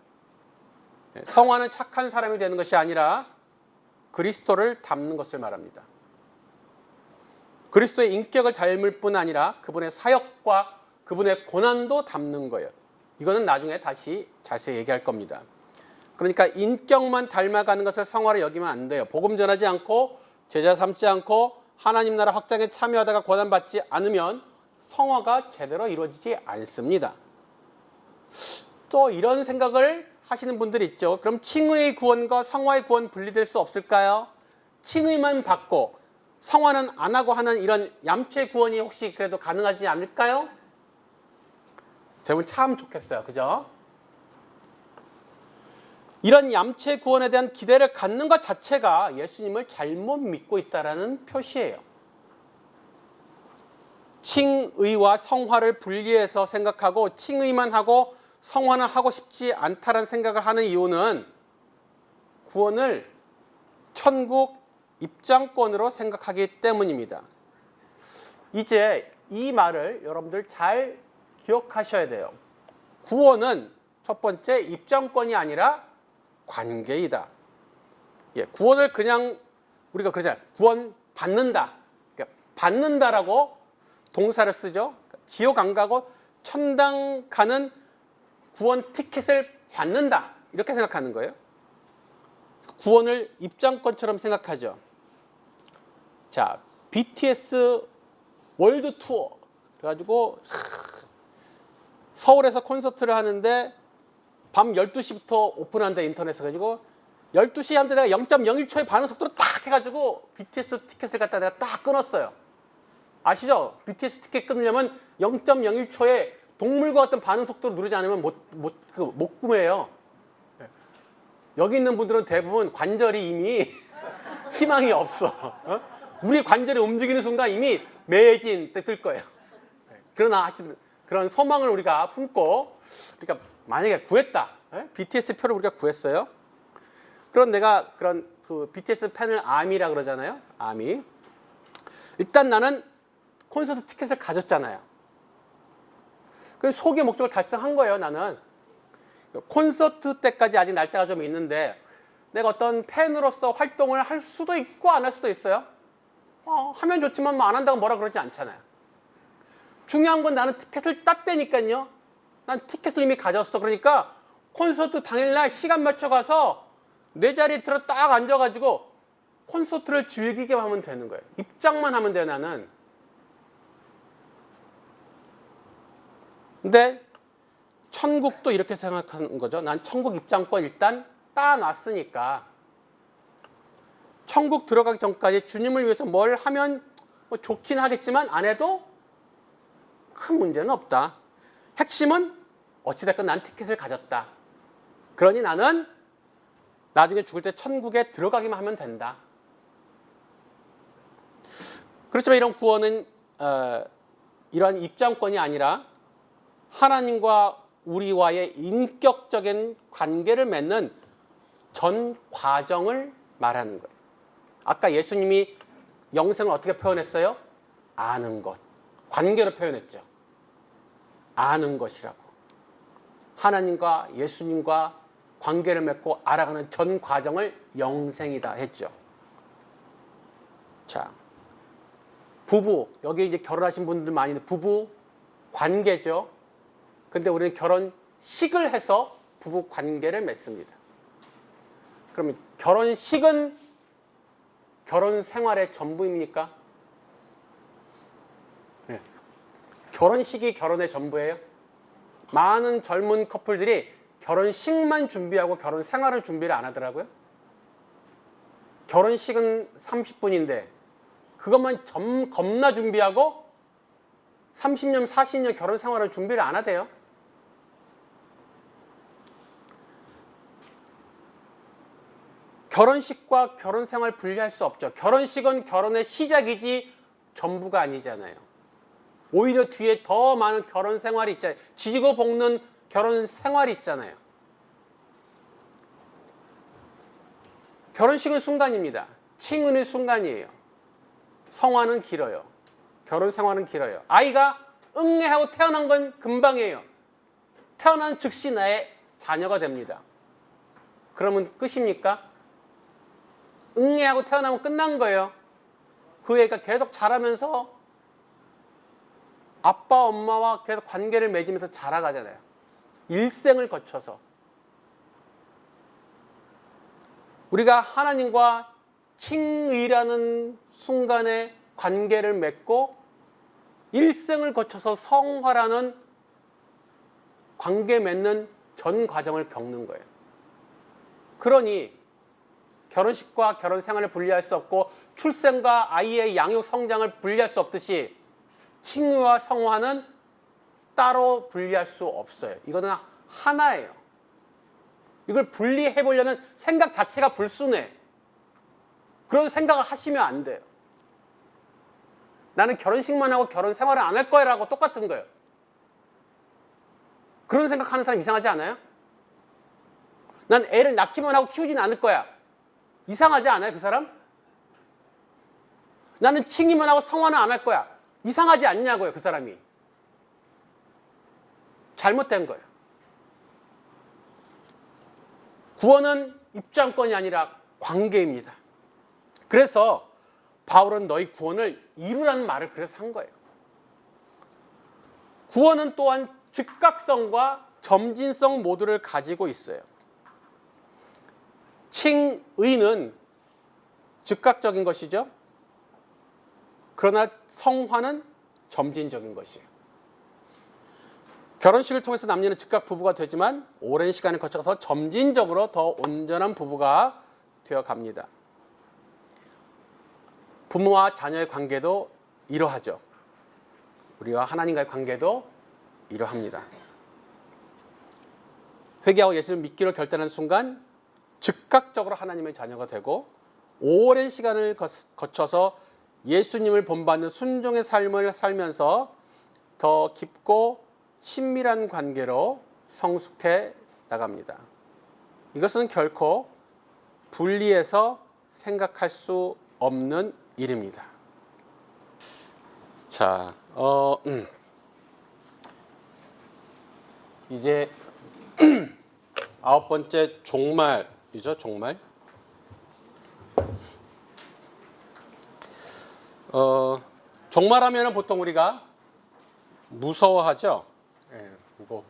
성화는 착한 사람이 되는 것이 아니라 그리스도를 닮는 것을 말합니다. 그리스도의 인격을 닮을 뿐 아니라 그분의 사역과 그분의 고난도 닮는 거예요. 이거는 나중에 다시 자세히 얘기할 겁니다. 그러니까 인격만 닮아가는 것을 성화로 여기면 안 돼요. 복음 전하지 않고 제자 삼지 않고 하나님 나라 확장에 참여하다가 고난받지 않으면 성화가 제대로 이루어지지 않습니다. 또 이런 생각을 하시는 분들이 있죠. 그럼 칭의의 구원과 성화의 구원 분리될 수 없을까요? 칭의만 받고 성화는 안 하고 하는 이런 얌체 구원이 혹시 그래도 가능하지 않을까요? 되면 참 좋겠어요. 그죠? 이런 얌체 구원에 대한 기대를 갖는 것 자체가 예수님을 잘못 믿고 있다는 표시예요. 칭의와 성화를 분리해서 생각하고 칭의만 하고 성화는 하고 싶지 않다는 생각을 하는 이유는 구원을 천국 입장권으로 생각하기 때문입니다. 이제 이 말을 여러분들 잘 기억하셔야 돼요. 구원은 첫 번째 입장권이 아니라 관계이다. 구원을 그냥 우리가 그러잖아요. 구원 받는다. 그러니까 받는다라고 동사를 쓰죠. 지옥 안 가고 천당 가는 구원 티켓을 받는다. 이렇게 생각하는 거예요. 구원을 입장권처럼 생각하죠. 자, BTS 월드 투어 그래가지고 서울에서 콘서트를 하는데 밤 12시부터 오픈한다 인터넷에 가지고 12시 한데 내가 0.01초의 반응 속도로 딱 해가지고 BTS 티켓을 갖다 내가 딱 끊었어요. 아시죠? BTS 티켓 끊으려면 0.01초에 동물과 같은 반응 속도를 누르지 않으면 못 구매해요. 여기 있는 분들은 대부분 관절이 이미 희망이 없어. 우리 관절이 움직이는 순간 이미 매진 뜰 거예요. 그러나 하여튼 그런 소망을 우리가 품고, 그러니까 만약에 구했다. BTS 표를 우리가 구했어요. 그럼 내가 그런 그 BTS 팬을 아미라 그러잖아요. 아미. 일단 나는 콘서트 티켓을 가졌잖아요. 그 소기의 목적을 달성한 거예요, 나는. 콘서트 때까지 아직 날짜가 좀 있는데 내가 어떤 팬으로서 활동을 할 수도 있고 안 할 수도 있어요. 하면 좋지만 뭐 안 한다고 뭐라 그러지 않잖아요. 중요한 건 나는 티켓을 땄다니까요. 난 티켓을 이미 가졌어. 그러니까 콘서트 당일날 시간 맞춰 가서 내 자리에 들어 딱 앉아가지고 콘서트를 즐기게 하면 되는 거예요. 입장만 하면 돼요, 나는. 근데 천국도 이렇게 생각하는 거죠. 난 천국 입장권 일단 따놨으니까 천국 들어가기 전까지 주님을 위해서 뭘 하면 뭐 좋긴 하겠지만 안 해도 큰 문제는 없다. 핵심은 어찌됐건 난 티켓을 가졌다. 그러니 나는 나중에 죽을 때 천국에 들어가기만 하면 된다. 그렇지만 이런 구원은 이러한 입장권이 아니라 하나님과 우리와의 인격적인 관계를 맺는 전 과정을 말하는 거예요. 아까 예수님이 영생을 어떻게 표현했어요? 아는 것. 관계로 표현했죠. 아는 것이라고. 하나님과 예수님과 관계를 맺고 알아가는 전 과정을 영생이다 했죠. 자, 부부, 여기 이제 결혼하신 분들 많이 있는데 부부 관계죠. 근데 우리는 결혼식을 해서 부부 관계를 맺습니다. 그럼 결혼식은 결혼 생활의 전부입니까? 네. 결혼식이 결혼의 전부예요? 많은 젊은 커플들이 결혼식만 준비하고 결혼 생활을 준비를 안 하더라고요. 결혼식은 30분인데 그것만 겁나 준비하고 30년, 40년 결혼 생활을 준비를 안 하대요. 결혼식과 결혼 생활 분리할 수 없죠. 결혼식은 결혼의 시작이지 전부가 아니잖아요. 오히려 뒤에 더 많은 결혼 생활이 있잖아요. 지지고 볶는 결혼 생활이 있잖아요. 결혼식은 순간입니다. 칭은의 순간이에요. 성화는 길어요. 결혼 생활은 길어요. 아이가 응애하고 태어난 건 금방이에요. 태어난 즉시 나의 자녀가 됩니다. 그러면 끝입니까? 응애하고 태어나면 끝난 거예요. 그 애가 계속 자라면서 아빠, 엄마와 계속 관계를 맺으면서 자라가잖아요. 일생을 거쳐서. 우리가 하나님과 칭의라는 순간에 관계를 맺고 일생을 거쳐서 성화라는 관계 맺는 전 과정을 겪는 거예요. 그러니 결혼식과 결혼 생활을 분리할 수 없고 출생과 아이의 양육 성장을 분리할 수 없듯이 칭의와 성화는 따로 분리할 수 없어요. 이거는 하나예요. 이걸 분리해 보려는 생각 자체가 불순해. 그런 생각을 하시면 안 돼요. 나는 결혼식만 하고 결혼 생활을 안 할 거야 라고 똑같은 거예요. 그런 생각하는 사람 이상하지 않아요? 난 애를 낳기만 하고 키우지는 않을 거야. 이상하지 않아요, 그 사람? 나는 칭의만 하고 성화는 안 할 거야. 이상하지 않냐고요, 그 사람이. 잘못된 거예요. 구원은 입장권이 아니라 관계입니다. 그래서 바울은 너희 구원을 이루라는 말을 그래서 한 거예요. 구원은 또한 즉각성과 점진성 모두를 가지고 있어요. 칭의는 즉각적인 것이죠. 그러나 성화는 점진적인 것이에요. 결혼식을 통해서 남녀는 즉각 부부가 되지만 오랜 시간을 거쳐서 점진적으로 더 온전한 부부가 되어 갑니다. 부모와 자녀의 관계도 이러하죠. 우리와 하나님과의 관계도 이러합니다. 회개하고 예수를 믿기로 결단한 순간 즉각적으로 하나님의 자녀가 되고 오랜 시간을 거쳐서 예수님을 본받는 순종의 삶을 살면서 더 깊고 친밀한 관계로 성숙해 나갑니다. 이것은 결코 분리해서 생각할 수 없는 일입니다. 자, 이제 9번째 종말이죠, 종말. 종말하면 보통 우리가 무서워하죠. 그리고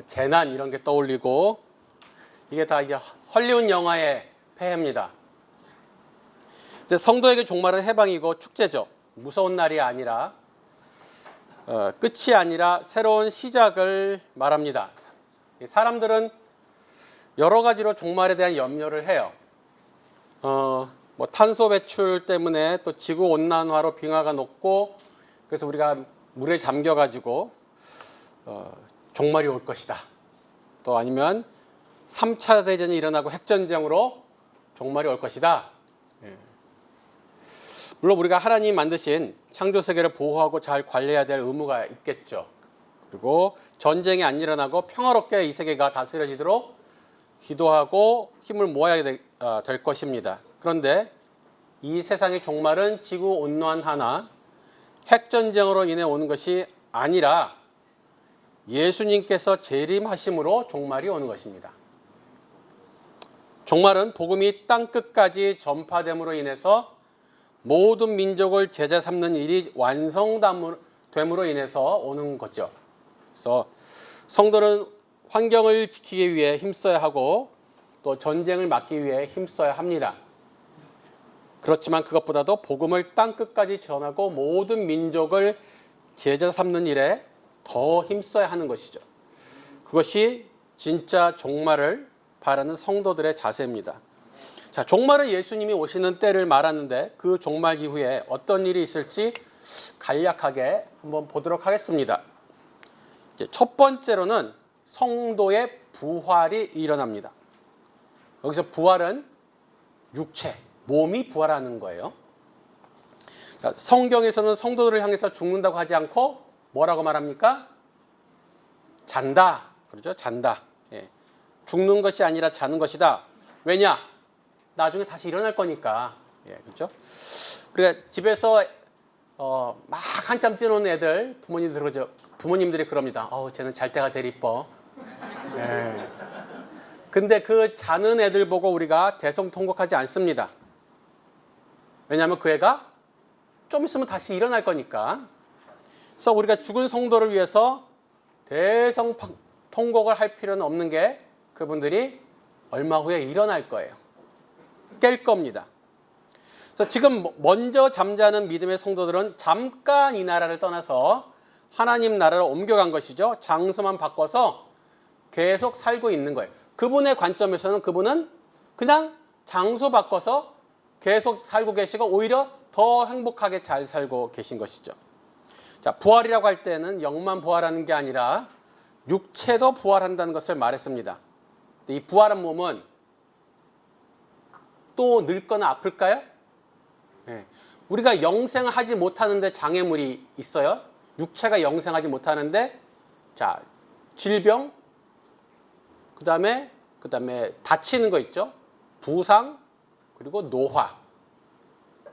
재난 이런 게 떠올리고 이게 다 이제 헐리우드 영화의 폐해입니다. 이제 성도에게 종말은 해방이고 축제죠. 무서운 날이 아니라 끝이 아니라 새로운 시작을 말합니다. 사람들은 여러 가지로 종말에 대한 염려를 해요. 뭐 탄소 배출 때문에 또 지구 온난화로 빙하가 녹고 그래서 우리가 물에 잠겨 가지고 종말이 올 것이다. 또 아니면 3차 대전이 일어나고 핵전쟁으로 종말이 올 것이다. 물론 우리가 하나님이 만드신 창조 세계를 보호하고 잘 관리해야 될 의무가 있겠죠. 그리고 전쟁이 안 일어나고 평화롭게 이 세계가 다스려지도록 기도하고 힘을 모아야 될 것입니다. 그런데 이 세상의 종말은 지구 온난화나 핵전쟁으로 인해 오는 것이 아니라 예수님께서 재림하심으로 종말이 오는 것입니다. 종말은 복음이 땅끝까지 전파됨으로 인해서 모든 민족을 제자 삼는 일이 완성됨으로 인해서 오는 거죠. 그래서 성도는 환경을 지키기 위해 힘써야 하고 또 전쟁을 막기 위해 힘써야 합니다. 그렇지만 그것보다도 복음을 땅끝까지 전하고 모든 민족을 제자 삼는 일에 더 힘써야 하는 것이죠. 그것이 진짜 종말을 바라는 성도들의 자세입니다. 자, 종말은 예수님이 오시는 때를 말하는데 그 종말 이후에 어떤 일이 있을지 간략하게 한번 보도록 하겠습니다. 첫 번째로는 성도의 부활이 일어납니다. 여기서 부활은 육체, 몸이 부활하는 거예요. 자, 성경에서는 성도들을 향해서 죽는다고 하지 않고 뭐라고 말합니까? 잔다. 그렇죠? 잔다. 예. 죽는 것이 아니라 자는 것이다. 왜냐? 나중에 다시 일어날 거니까. 예, 그렇죠? 우리가 집에서 막 한참 뛰는 애들 부모님들이 그럽니다. 쟤는 잘 때가 제일 이뻐. 예. 근데 그 자는 애들 보고 우리가 대성통곡하지 않습니다. 왜냐하면 그 애가 좀 있으면 다시 일어날 거니까. 그래서 우리가 죽은 성도를 위해서 대성통곡을 할 필요는 없는 게 그분들이 얼마 후에 일어날 거예요. 깰 겁니다. 그래서 지금 먼저 잠자는 믿음의 성도들은 잠깐 이 나라를 떠나서 하나님 나라로 옮겨간 것이죠. 장소만 바꿔서 계속 살고 있는 거예요. 그분의 관점에서는 그분은 그냥 장소 바꿔서 계속 살고 계시고 오히려 더 행복하게 잘 살고 계신 것이죠. 자, 부활이라고 할 때는 영만 부활하는 게 아니라 육체도 부활한다는 것을 말했습니다. 이 부활한 몸은 또 늙거나 아플까요? 네. 우리가 영생하지 못하는데 장애물이 있어요. 육체가 영생하지 못하는데 자, 질병, 그다음에 다치는 거 있죠. 부상, 그리고 노화.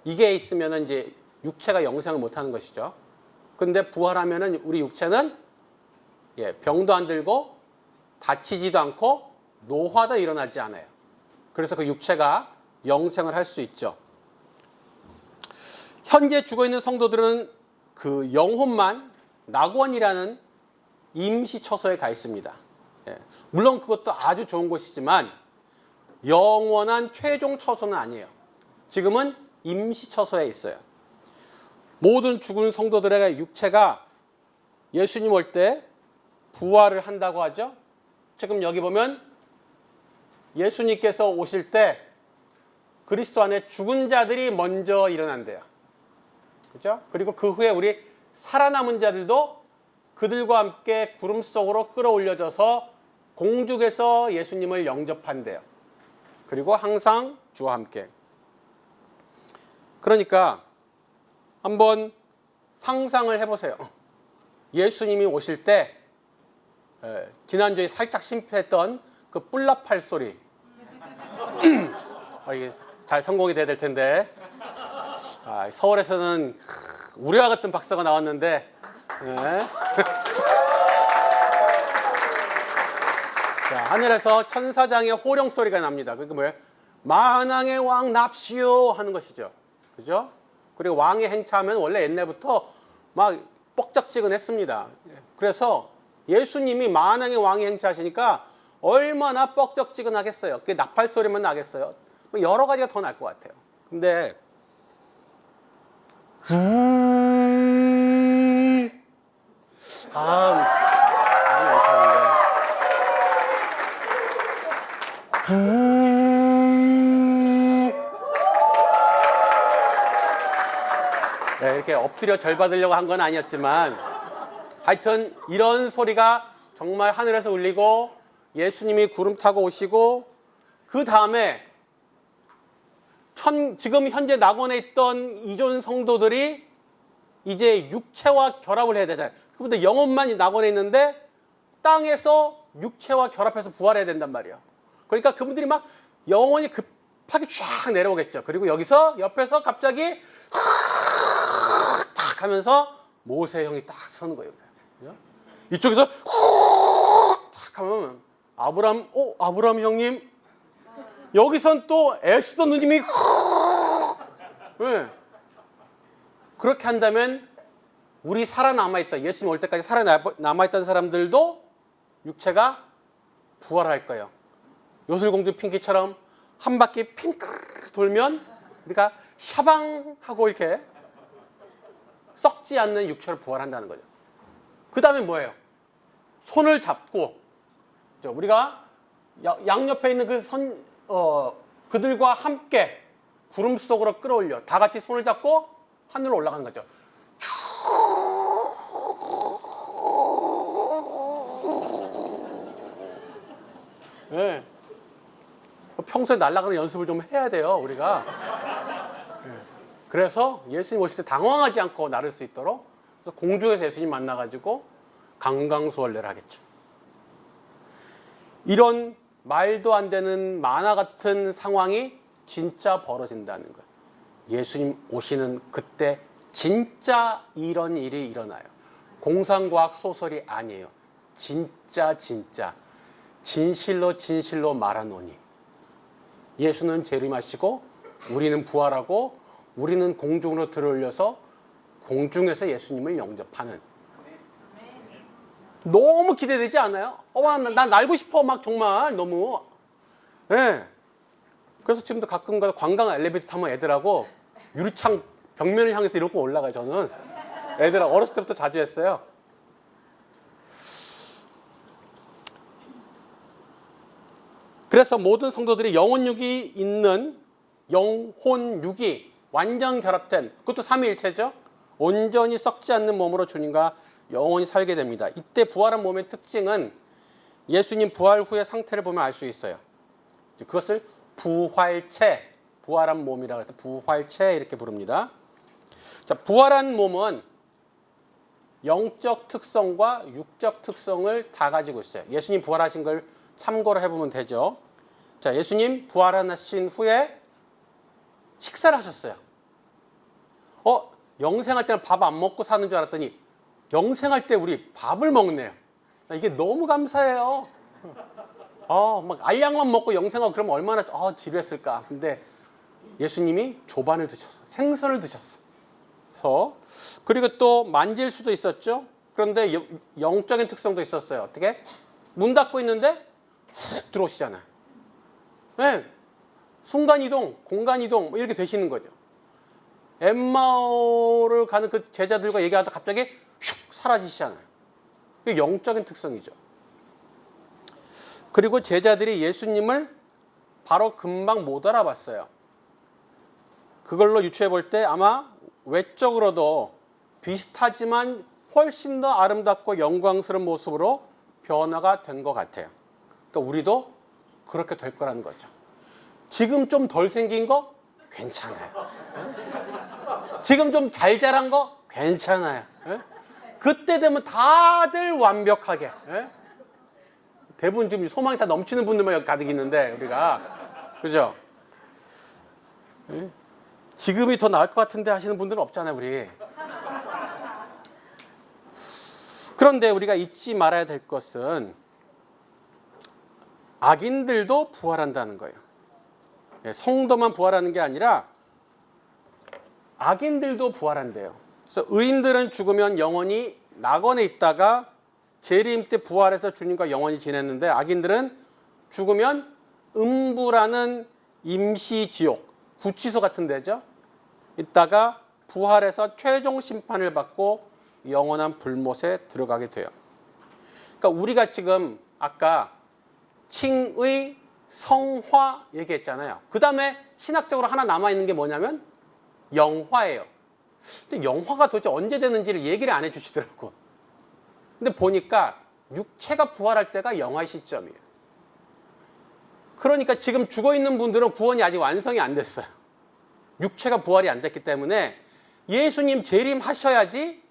이게 있으면 이제 육체가 영생을 못하는 것이죠. 근데 부활하면은 우리 육체는 병도 안 들고 다치지도 않고 노화도 일어나지 않아요. 그래서 그 육체가 영생을 할 수 있죠. 현재 죽어있는 성도들은 그 영혼만 낙원이라는 임시 처소에 가 있습니다. 물론 그것도 아주 좋은 곳이지만 영원한 최종 처소는 아니에요. 지금은 임시 처소에 있어요. 모든 죽은 성도들의 육체가 예수님 올 때 부활을 한다고 하죠. 지금 여기 보면 예수님께서 오실 때 그리스도 안에 죽은 자들이 먼저 일어난대요. 그죠? 그리고 그 후에 우리 살아남은 자들도 그들과 함께 구름 속으로 끌어올려져서 공중에서 예수님을 영접한대요. 그리고 항상 주와 함께. 그러니까 한번 상상을 해보세요. 예수님이 오실 때 지난주에 살짝 심폐했던 그 뿔나팔 소리 이게 잘 성공이 돼야 될 텐데 서울에서는 우레와 같은 박사가 나왔는데 자, 하늘에서 천사장의 호령 소리가 납니다. 그게 뭐예요? 만왕의 왕 납시오 하는 것이죠. 그죠? 그리고 왕의 행차하면 원래 옛날부터 막 뻑적지근했습니다. 그래서 예수님이 만왕의 왕이 행차하시니까 얼마나 뻑적지근하겠어요. 그게 나팔 소리만 나겠어요. 여러 가지가 더 날 것 같아요. 근데 네, 이렇게 엎드려 절 받으려고 한 건 아니었지만 하여튼 이런 소리가 정말 하늘에서 울리고 예수님이 구름 타고 오시고 그 다음에 지금 현재 낙원에 있던 이존 성도들이 이제 육체와 결합을 해야 되잖아요. 그런데 영혼만 낙원에 있는데 땅에서 육체와 결합해서 부활해야 된단 말이에요. 그러니까 그분들이 막 영혼이 급하게 쫙 내려오겠죠. 그리고 여기서 옆에서 갑자기 탁 하면서 모세 형이 딱 서는 거예요. 이쪽에서 탁 하면 아브람 형님, 여기선 또 에스더 누님이 네. 그렇게 한다면 우리 살아남아있던, 예수님 올 때까지 살아남아있던 사람들도 육체가 부활할 거예요. 요술공주 핑키처럼 한 바퀴 핑크 돌면 우리가 샤방하고 이렇게 썩지 않는 육체로 부활한다는 거죠. 그 다음에 뭐예요? 손을 잡고 우리가 양옆에 있는 그들과 함께 구름 속으로 끌어올려 다 같이 손을 잡고 하늘로 올라가는 거죠. 네. 평소에 날아가는 연습을 좀 해야 돼요, 우리가. 그래서 예수님 오실 때 당황하지 않고 나를 수 있도록 공중에서 예수님 만나가지고 강강수월래를 하겠죠. 이런 말도 안 되는 만화 같은 상황이 진짜 벌어진다는 거예요. 예수님 오시는 그때 진짜 이런 일이 일어나요. 공상과학 소설이 아니에요. 진짜 진실로 말하노니 예수는 재림하시고 우리는 부활하고 우리는 공중으로 들어올려서 공중에서 예수님을 영접하는. 너무 기대되지 않아요? 난 날고 싶어 막 정말 너무. 네. 그래서 지금도 가끔가다 관광 엘리베이터 타면 애들하고 유리창 벽면을 향해서 이러고 올라가요. 저는 애들하고 어렸을 때부터 자주 했어요. 그래서 모든 성도들이 영혼육이 있는 영혼육이 완전 결합된, 그것도 삼위일체죠. 온전히 썩지 않는 몸으로 주님과 영원히 살게 됩니다. 이때 부활한 몸의 특징은 예수님 부활 후의 상태를 보면 알 수 있어요. 그것을 부활체, 부활한 몸이라고 해서 부활체 이렇게 부릅니다. 자, 부활한 몸은 영적 특성과 육적 특성을 다 가지고 있어요. 예수님 부활하신 걸 참고를 해보면 되죠. 자, 예수님 부활하신 후에 식사를 하셨어요. 영생할 때는 밥 안 먹고 사는 줄 알았더니 영생할 때 우리 밥을 먹네요. 이게 너무 감사해요. 막 알약만 먹고 영생하고 그러면 얼마나 지루했을까. 근데 예수님이 조반을 드셨어. 생선을 드셨어. 그리고 또 만질 수도 있었죠. 그런데 영적인 특성도 있었어요. 어떻게? 문 닫고 있는데 훅 들어오시잖아요. 네. 순간이동, 공간이동 이렇게 되시는 거죠. 엠마오를 가는 그 제자들과 얘기하다 갑자기 슉 사라지시잖아요. 그게 영적인 특성이죠. 그리고 제자들이 예수님을 바로 금방 못 알아봤어요. 그걸로 유추해 볼 때 아마 외적으로도 비슷하지만 훨씬 더 아름답고 영광스러운 모습으로 변화가 된 것 같아요. 그러니까 우리도 그렇게 될 거라는 거죠. 지금 좀 덜 생긴 거 괜찮아요. 지금 좀 잘 자란 거 괜찮아요. 그때 되면 다들 완벽하게. 대부분 지금 소망이 다 넘치는 분들만 여기 가득 있는데 우리가 그죠? 지금이 더 나을 것 같은데 하시는 분들은 없잖아요, 우리. 그런데 우리가 잊지 말아야 될 것은 악인들도 부활한다는 거예요. 성도만 부활하는 게 아니라 악인들도 부활한대요. 그래서 의인들은 죽으면 영원히 낙원에 있다가 재림 때 부활해서 주님과 영원히 지냈는데 악인들은 죽으면 음부라는 임시 지옥, 구치소 같은 데죠. 있다가 부활해서 최종 심판을 받고 영원한 불못에 들어가게 돼요. 그러니까 우리가 지금 아까 칭의, 성화 얘기했잖아요. 그 다음에 신학적으로 하나 남아있는 게 뭐냐면 영화예요. 근데 영화가 도대체 언제 되는지를 얘기를 안 해주시더라고. 근데 보니까 육체가 부활할 때가 영화의 시점이에요. 그러니까 지금 죽어있는 분들은 구원이 아직 완성이 안 됐어요. 육체가 부활이 안 됐기 때문에 예수님 재림하셔야지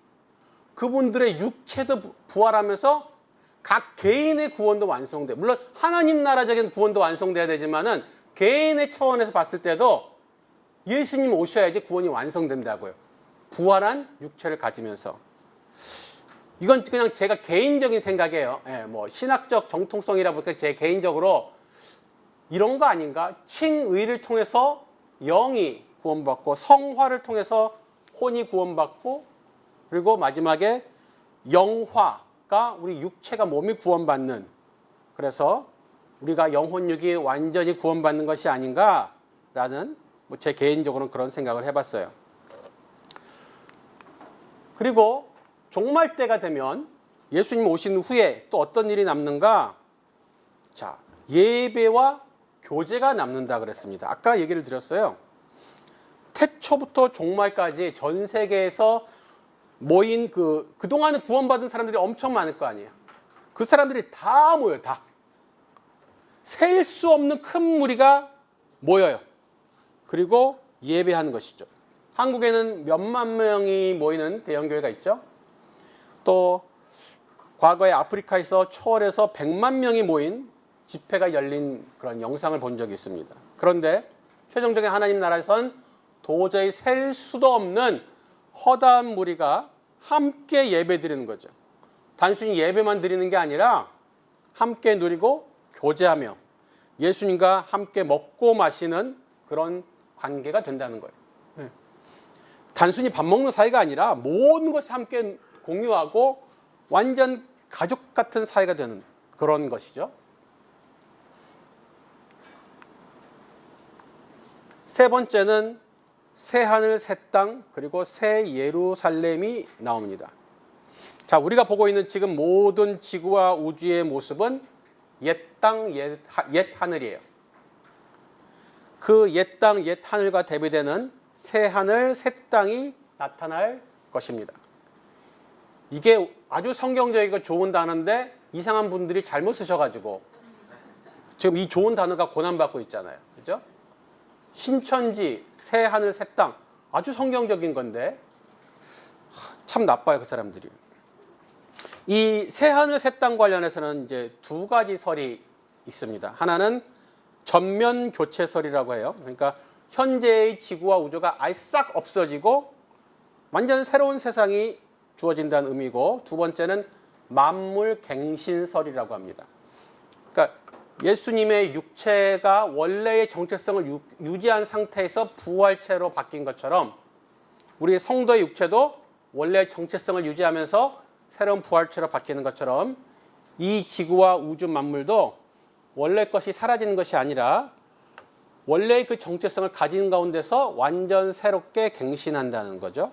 그분들의 육체도 부활하면서 각 개인의 구원도 완성돼요. 물론 하나님 나라적인 구원도 완성돼야 되지만은 개인의 차원에서 봤을 때도 예수님 오셔야지 구원이 완성된다고요. 부활한 육체를 가지면서. 이건 그냥 제가 개인적인 생각이에요. 뭐 신학적 정통성이라 보니까 제 개인적으로 이런 거 아닌가? 칭의를 통해서 영이 구원받고 성화를 통해서 혼이 구원받고 그리고 마지막에 영화가 우리 육체가 몸이 구원받는, 그래서 우리가 영혼육이 완전히 구원받는 것이 아닌가라는 뭐 제 개인적으로는 그런 생각을 해봤어요. 그리고 종말 때가 되면 예수님 오신 후에 또 어떤 일이 남는가? 자, 예배와 교제가 남는다 그랬습니다. 아까 얘기를 드렸어요. 태초부터 종말까지 전 세계에서 모인 그동안에 구원받은 사람들이 엄청 많을 거 아니에요. 그 사람들이 다 모여요, 다. 셀 수 없는 큰 무리가 모여요. 그리고 예배하는 것이죠. 한국에는 몇만 명이 모이는 대형교회가 있죠. 또 과거에 아프리카에서 초월해서 100만 명이 모인 집회가 열린 그런 영상을 본 적이 있습니다. 그런데 최종적인 하나님 나라에선 도저히 셀 수도 없는 허다한 무리가 함께 예배 드리는 거죠. 단순히 예배만 드리는 게 아니라 함께 누리고 교제하며 예수님과 함께 먹고 마시는 그런 관계가 된다는 거예요. 단순히 밥 먹는 사이가 아니라 모든 것을 함께 공유하고 완전 가족 같은 사이가 되는 그런 것이죠. 세 번째는 새 하늘 새 땅 그리고 새 예루살렘이 나옵니다. 자, 우리가 보고 있는 지금 모든 지구와 우주의 모습은 옛 땅, 옛 하늘이에요. 그 옛 땅, 옛 하늘과 대비되는 새 하늘, 새 땅이 나타날 것입니다. 이게 아주 성경적이고 좋은 단어인데 이상한 분들이 잘못 쓰셔가지고 지금 이 좋은 단어가 고난받고 있잖아요. 그죠? 신천지, 새 하늘, 새 땅 아주 성경적인 건데 참 나빠요, 그 사람들이. 이 새 하늘, 새 땅 관련해서는 이제 두 가지 설이 있습니다. 하나는 전면 교체설이라고 해요. 그러니까 현재의 지구와 우주가 아예 싹 없어지고 완전 새로운 세상이 주어진다는 의미고, 두 번째는 만물 갱신설이라고 합니다. 그러니까 예수님의 육체가 원래의 정체성을 유지한 상태에서 부활체로 바뀐 것처럼 우리 성도의 육체도 원래의 정체성을 유지하면서 새로운 부활체로 바뀌는 것처럼 이 지구와 우주 만물도 원래 것이 사라지는 것이 아니라 원래의 그 정체성을 가진 가운데서 완전 새롭게 갱신한다는 거죠.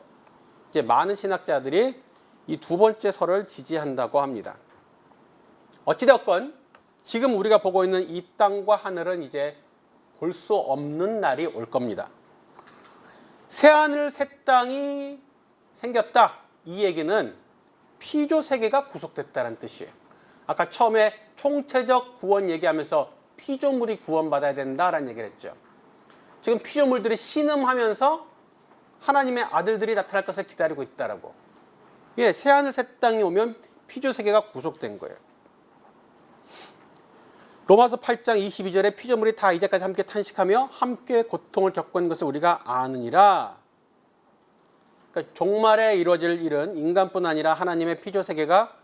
이제 많은 신학자들이 이 두 번째 설을 지지한다고 합니다. 어찌되었건 지금 우리가 보고 있는 이 땅과 하늘은 이제 볼 수 없는 날이 올 겁니다. 새 하늘 새 땅이 생겼다. 이 얘기는 피조 세계가 구속됐다는 뜻이에요. 아까 처음에 총체적 구원 얘기하면서 피조물이 구원받아야 된다라는 얘기를 했죠. 지금 피조물들이 신음하면서 하나님의 아들들이 나타날 것을 기다리고 있다라고. 예, 새하늘 새 땅이 오면 피조 세계가 구속된 거예요. 로마서 8장 22절에 피조물이 다 이제까지 함께 탄식하며 함께 고통을 겪은 것을 우리가 아느니라. 그러니까 종말에 이루어질 일은 인간뿐 아니라 하나님의 피조 세계가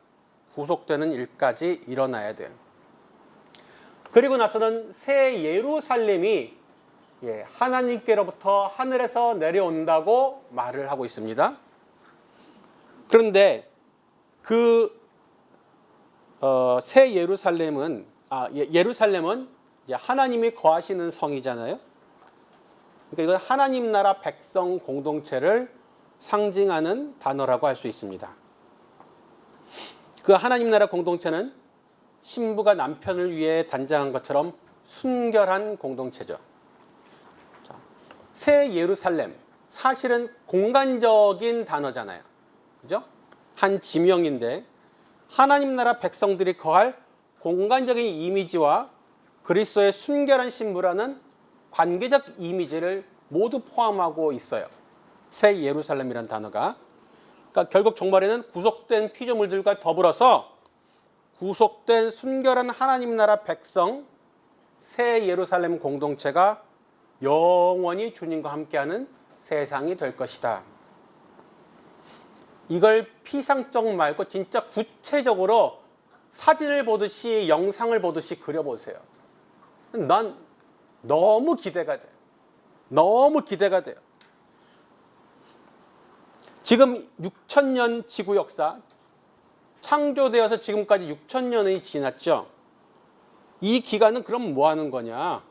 구속되는 일까지 일어나야 돼요. 그리고 나서는 새 예루살렘이 하나님께로부터 하늘에서 내려온다고 말을 하고 있습니다. 그런데 그 새 예루살렘은 예루살렘은 이제 하나님이 거하시는 성이잖아요. 그러니까 이건 하나님 나라 백성 공동체를 상징하는 단어라고 할 수 있습니다. 그 하나님 나라 공동체는 신부가 남편을 위해 단장한 것처럼 순결한 공동체죠. 자, 새 예루살렘, 사실은 공간적인 단어잖아요. 그죠? 한 지명인데 하나님 나라 백성들이 거할 공간적인 이미지와 그리스도의 순결한 신부라는 관계적 이미지를 모두 포함하고 있어요. 새 예루살렘이라는 단어가. 그러니까 결국 종말에는 구속된 피조물들과 더불어서 구속된 순결한 하나님 나라 백성 새 예루살렘 공동체가 영원히 주님과 함께하는 세상이 될 것이다. 이걸 피상적 말고 진짜 구체적으로 사진을 보듯이 영상을 보듯이 그려보세요. 난 너무 기대가 돼요. 너무 기대가 돼요. 지금 6,000년 지구 역사, 창조되어서 지금까지 6,000년이 지났죠. 이 기간은 그럼 뭐 하는 거냐?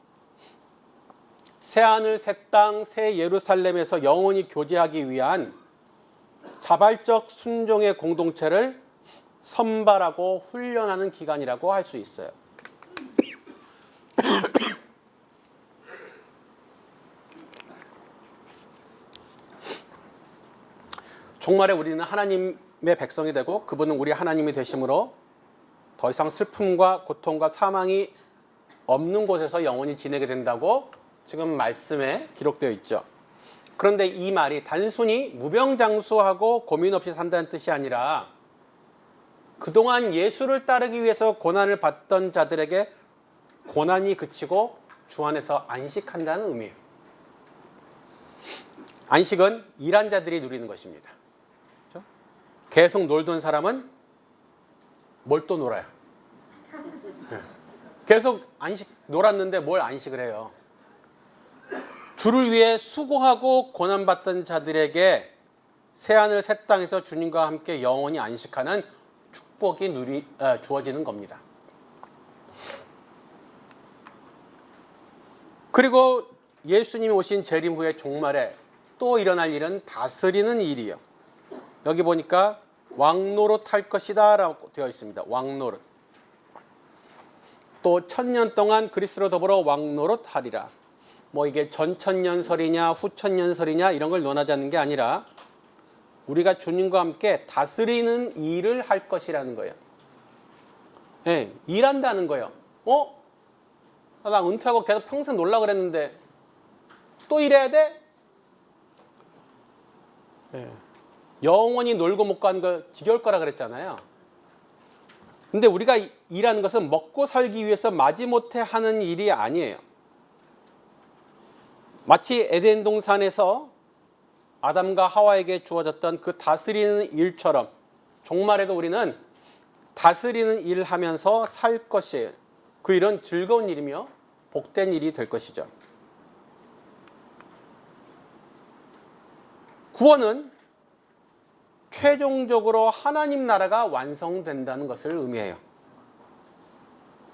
새하늘, 새 땅, 새 예루살렘에서 영원히 교제하기 위한 자발적 순종의 공동체를 선발하고 훈련하는 기간이라고 할 수 있어요. 종말에 우리는 하나님의 백성이 되고 그분은 우리 하나님이 되심으로 더 이상 슬픔과 고통과 사망이 없는 곳에서 영원히 지내게 된다고 지금 말씀에 기록되어 있죠. 그런데 이 말이 단순히 무병장수하고 고민 없이 산다는 뜻이 아니라 그동안 예수를 따르기 위해서 고난을 받던 자들에게 고난이 그치고 주 안에서 안식한다는 의미예요. 안식은 일한 자들이 누리는 것입니다. 그렇죠? 계속 놀던 사람은 뭘 또 놀아요? 계속 놀았는데 뭘 안식을 해요? 주를 위해 수고하고 고난받던 자들에게 새하늘 새 땅에서 주님과 함께 영원히 안식하는 축복이 주어지는 겁니다. 그리고 예수님이 오신 재림 후에 종말에 또 일어날 일은 다스리는 일이에요. 여기 보니까 왕노릇 할 것이다 라고 되어 있습니다. 왕노릇. 또 1000년 동안 그리스도로 더불어 왕노릇 하리라. 뭐 이게 전천년설이냐 후천년설이냐 이런 걸 논하자는 게 아니라 우리가 주님과 함께 다스리는 일을 할 것이라는 거예요. 네, 일한다는 거예요. 나 은퇴하고 계속 평생 놀라 그랬는데 또 일해야 돼? 네. 영원히 놀고 못 가는 거 지겨울 거라 그랬잖아요. 근데 우리가 일하는 것은 먹고 살기 위해서 마지못해 하는 일이 아니에요. 마치 에덴 동산에서 아담과 하와에게 주어졌던 그 다스리는 일처럼 종말에도 우리는 다스리는 일을 하면서 살 것이에요. 그 일은 즐거운 일이며 복된 일이 될 것이죠. 구원은 최종적으로 하나님 나라가 완성된다는 것을 의미해요.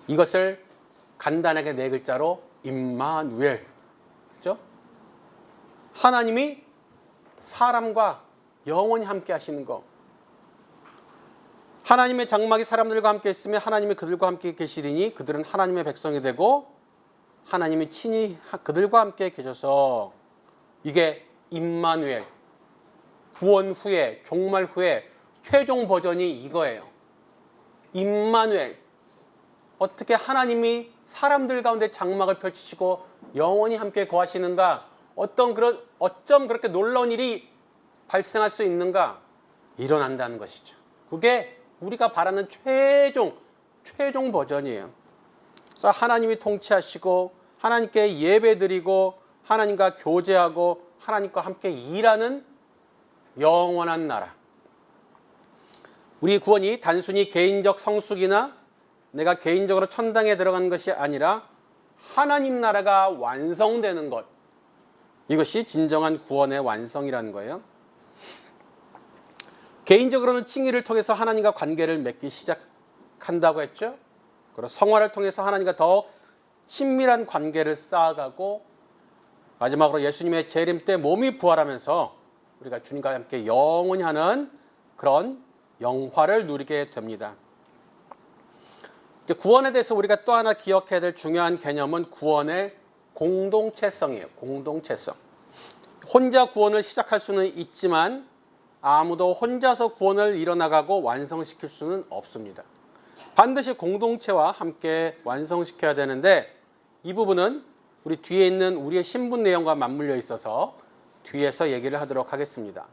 이것을 간단하게 네 글자로 임마누엘. 그렇죠? 하나님이 사람과 영원히 함께 하시는 것. 하나님의 장막이 사람들과 함께 있으면 하나님이 그들과 함께 계시리니 그들은 하나님의 백성이 되고 하나님이 친히 그들과 함께 계셔서 이게 임마누엘. 구원 후에, 종말 후에 최종 버전이 이거예요. 임마누엘. 어떻게 하나님이 사람들 가운데 장막을 펼치시고 영원히 함께 거하시는가? 어쩜 그렇게 놀라운 일이 발생할 수 있는가? 일어난다는 것이죠. 그게 우리가 바라는 최종 버전이에요. 그래서 하나님이 통치하시고 하나님께 예배드리고 하나님과 교제하고 하나님과 함께 일하는 영원한 나라. 우리 구원이 단순히 개인적 성숙이나 내가 개인적으로 천당에 들어가는 것이 아니라 하나님 나라가 완성되는 것. 이것이 진정한 구원의 완성이라는 거예요. 개인적으로는 칭의를 통해서 하나님과 관계를 맺기 시작한다고 했죠. 그리고 성화를 통해서 하나님과 더 친밀한 관계를 쌓아가고 마지막으로 예수님의 재림 때 몸이 부활하면서 우리가 주님과 함께 영원히 하는 그런 영화를 누리게 됩니다. 구원에 대해서 우리가 또 하나 기억해야 될 중요한 개념은 구원의 공동체성이에요. 공동체성. 혼자 구원을 시작할 수는 있지만 아무도 혼자서 구원을 이뤄나가고 완성시킬 수는 없습니다. 반드시 공동체와 함께 완성시켜야 되는데 이 부분은 우리 뒤에 있는 우리의 신분 내용과 맞물려 있어서 뒤에서 얘기를 하도록 하겠습니다.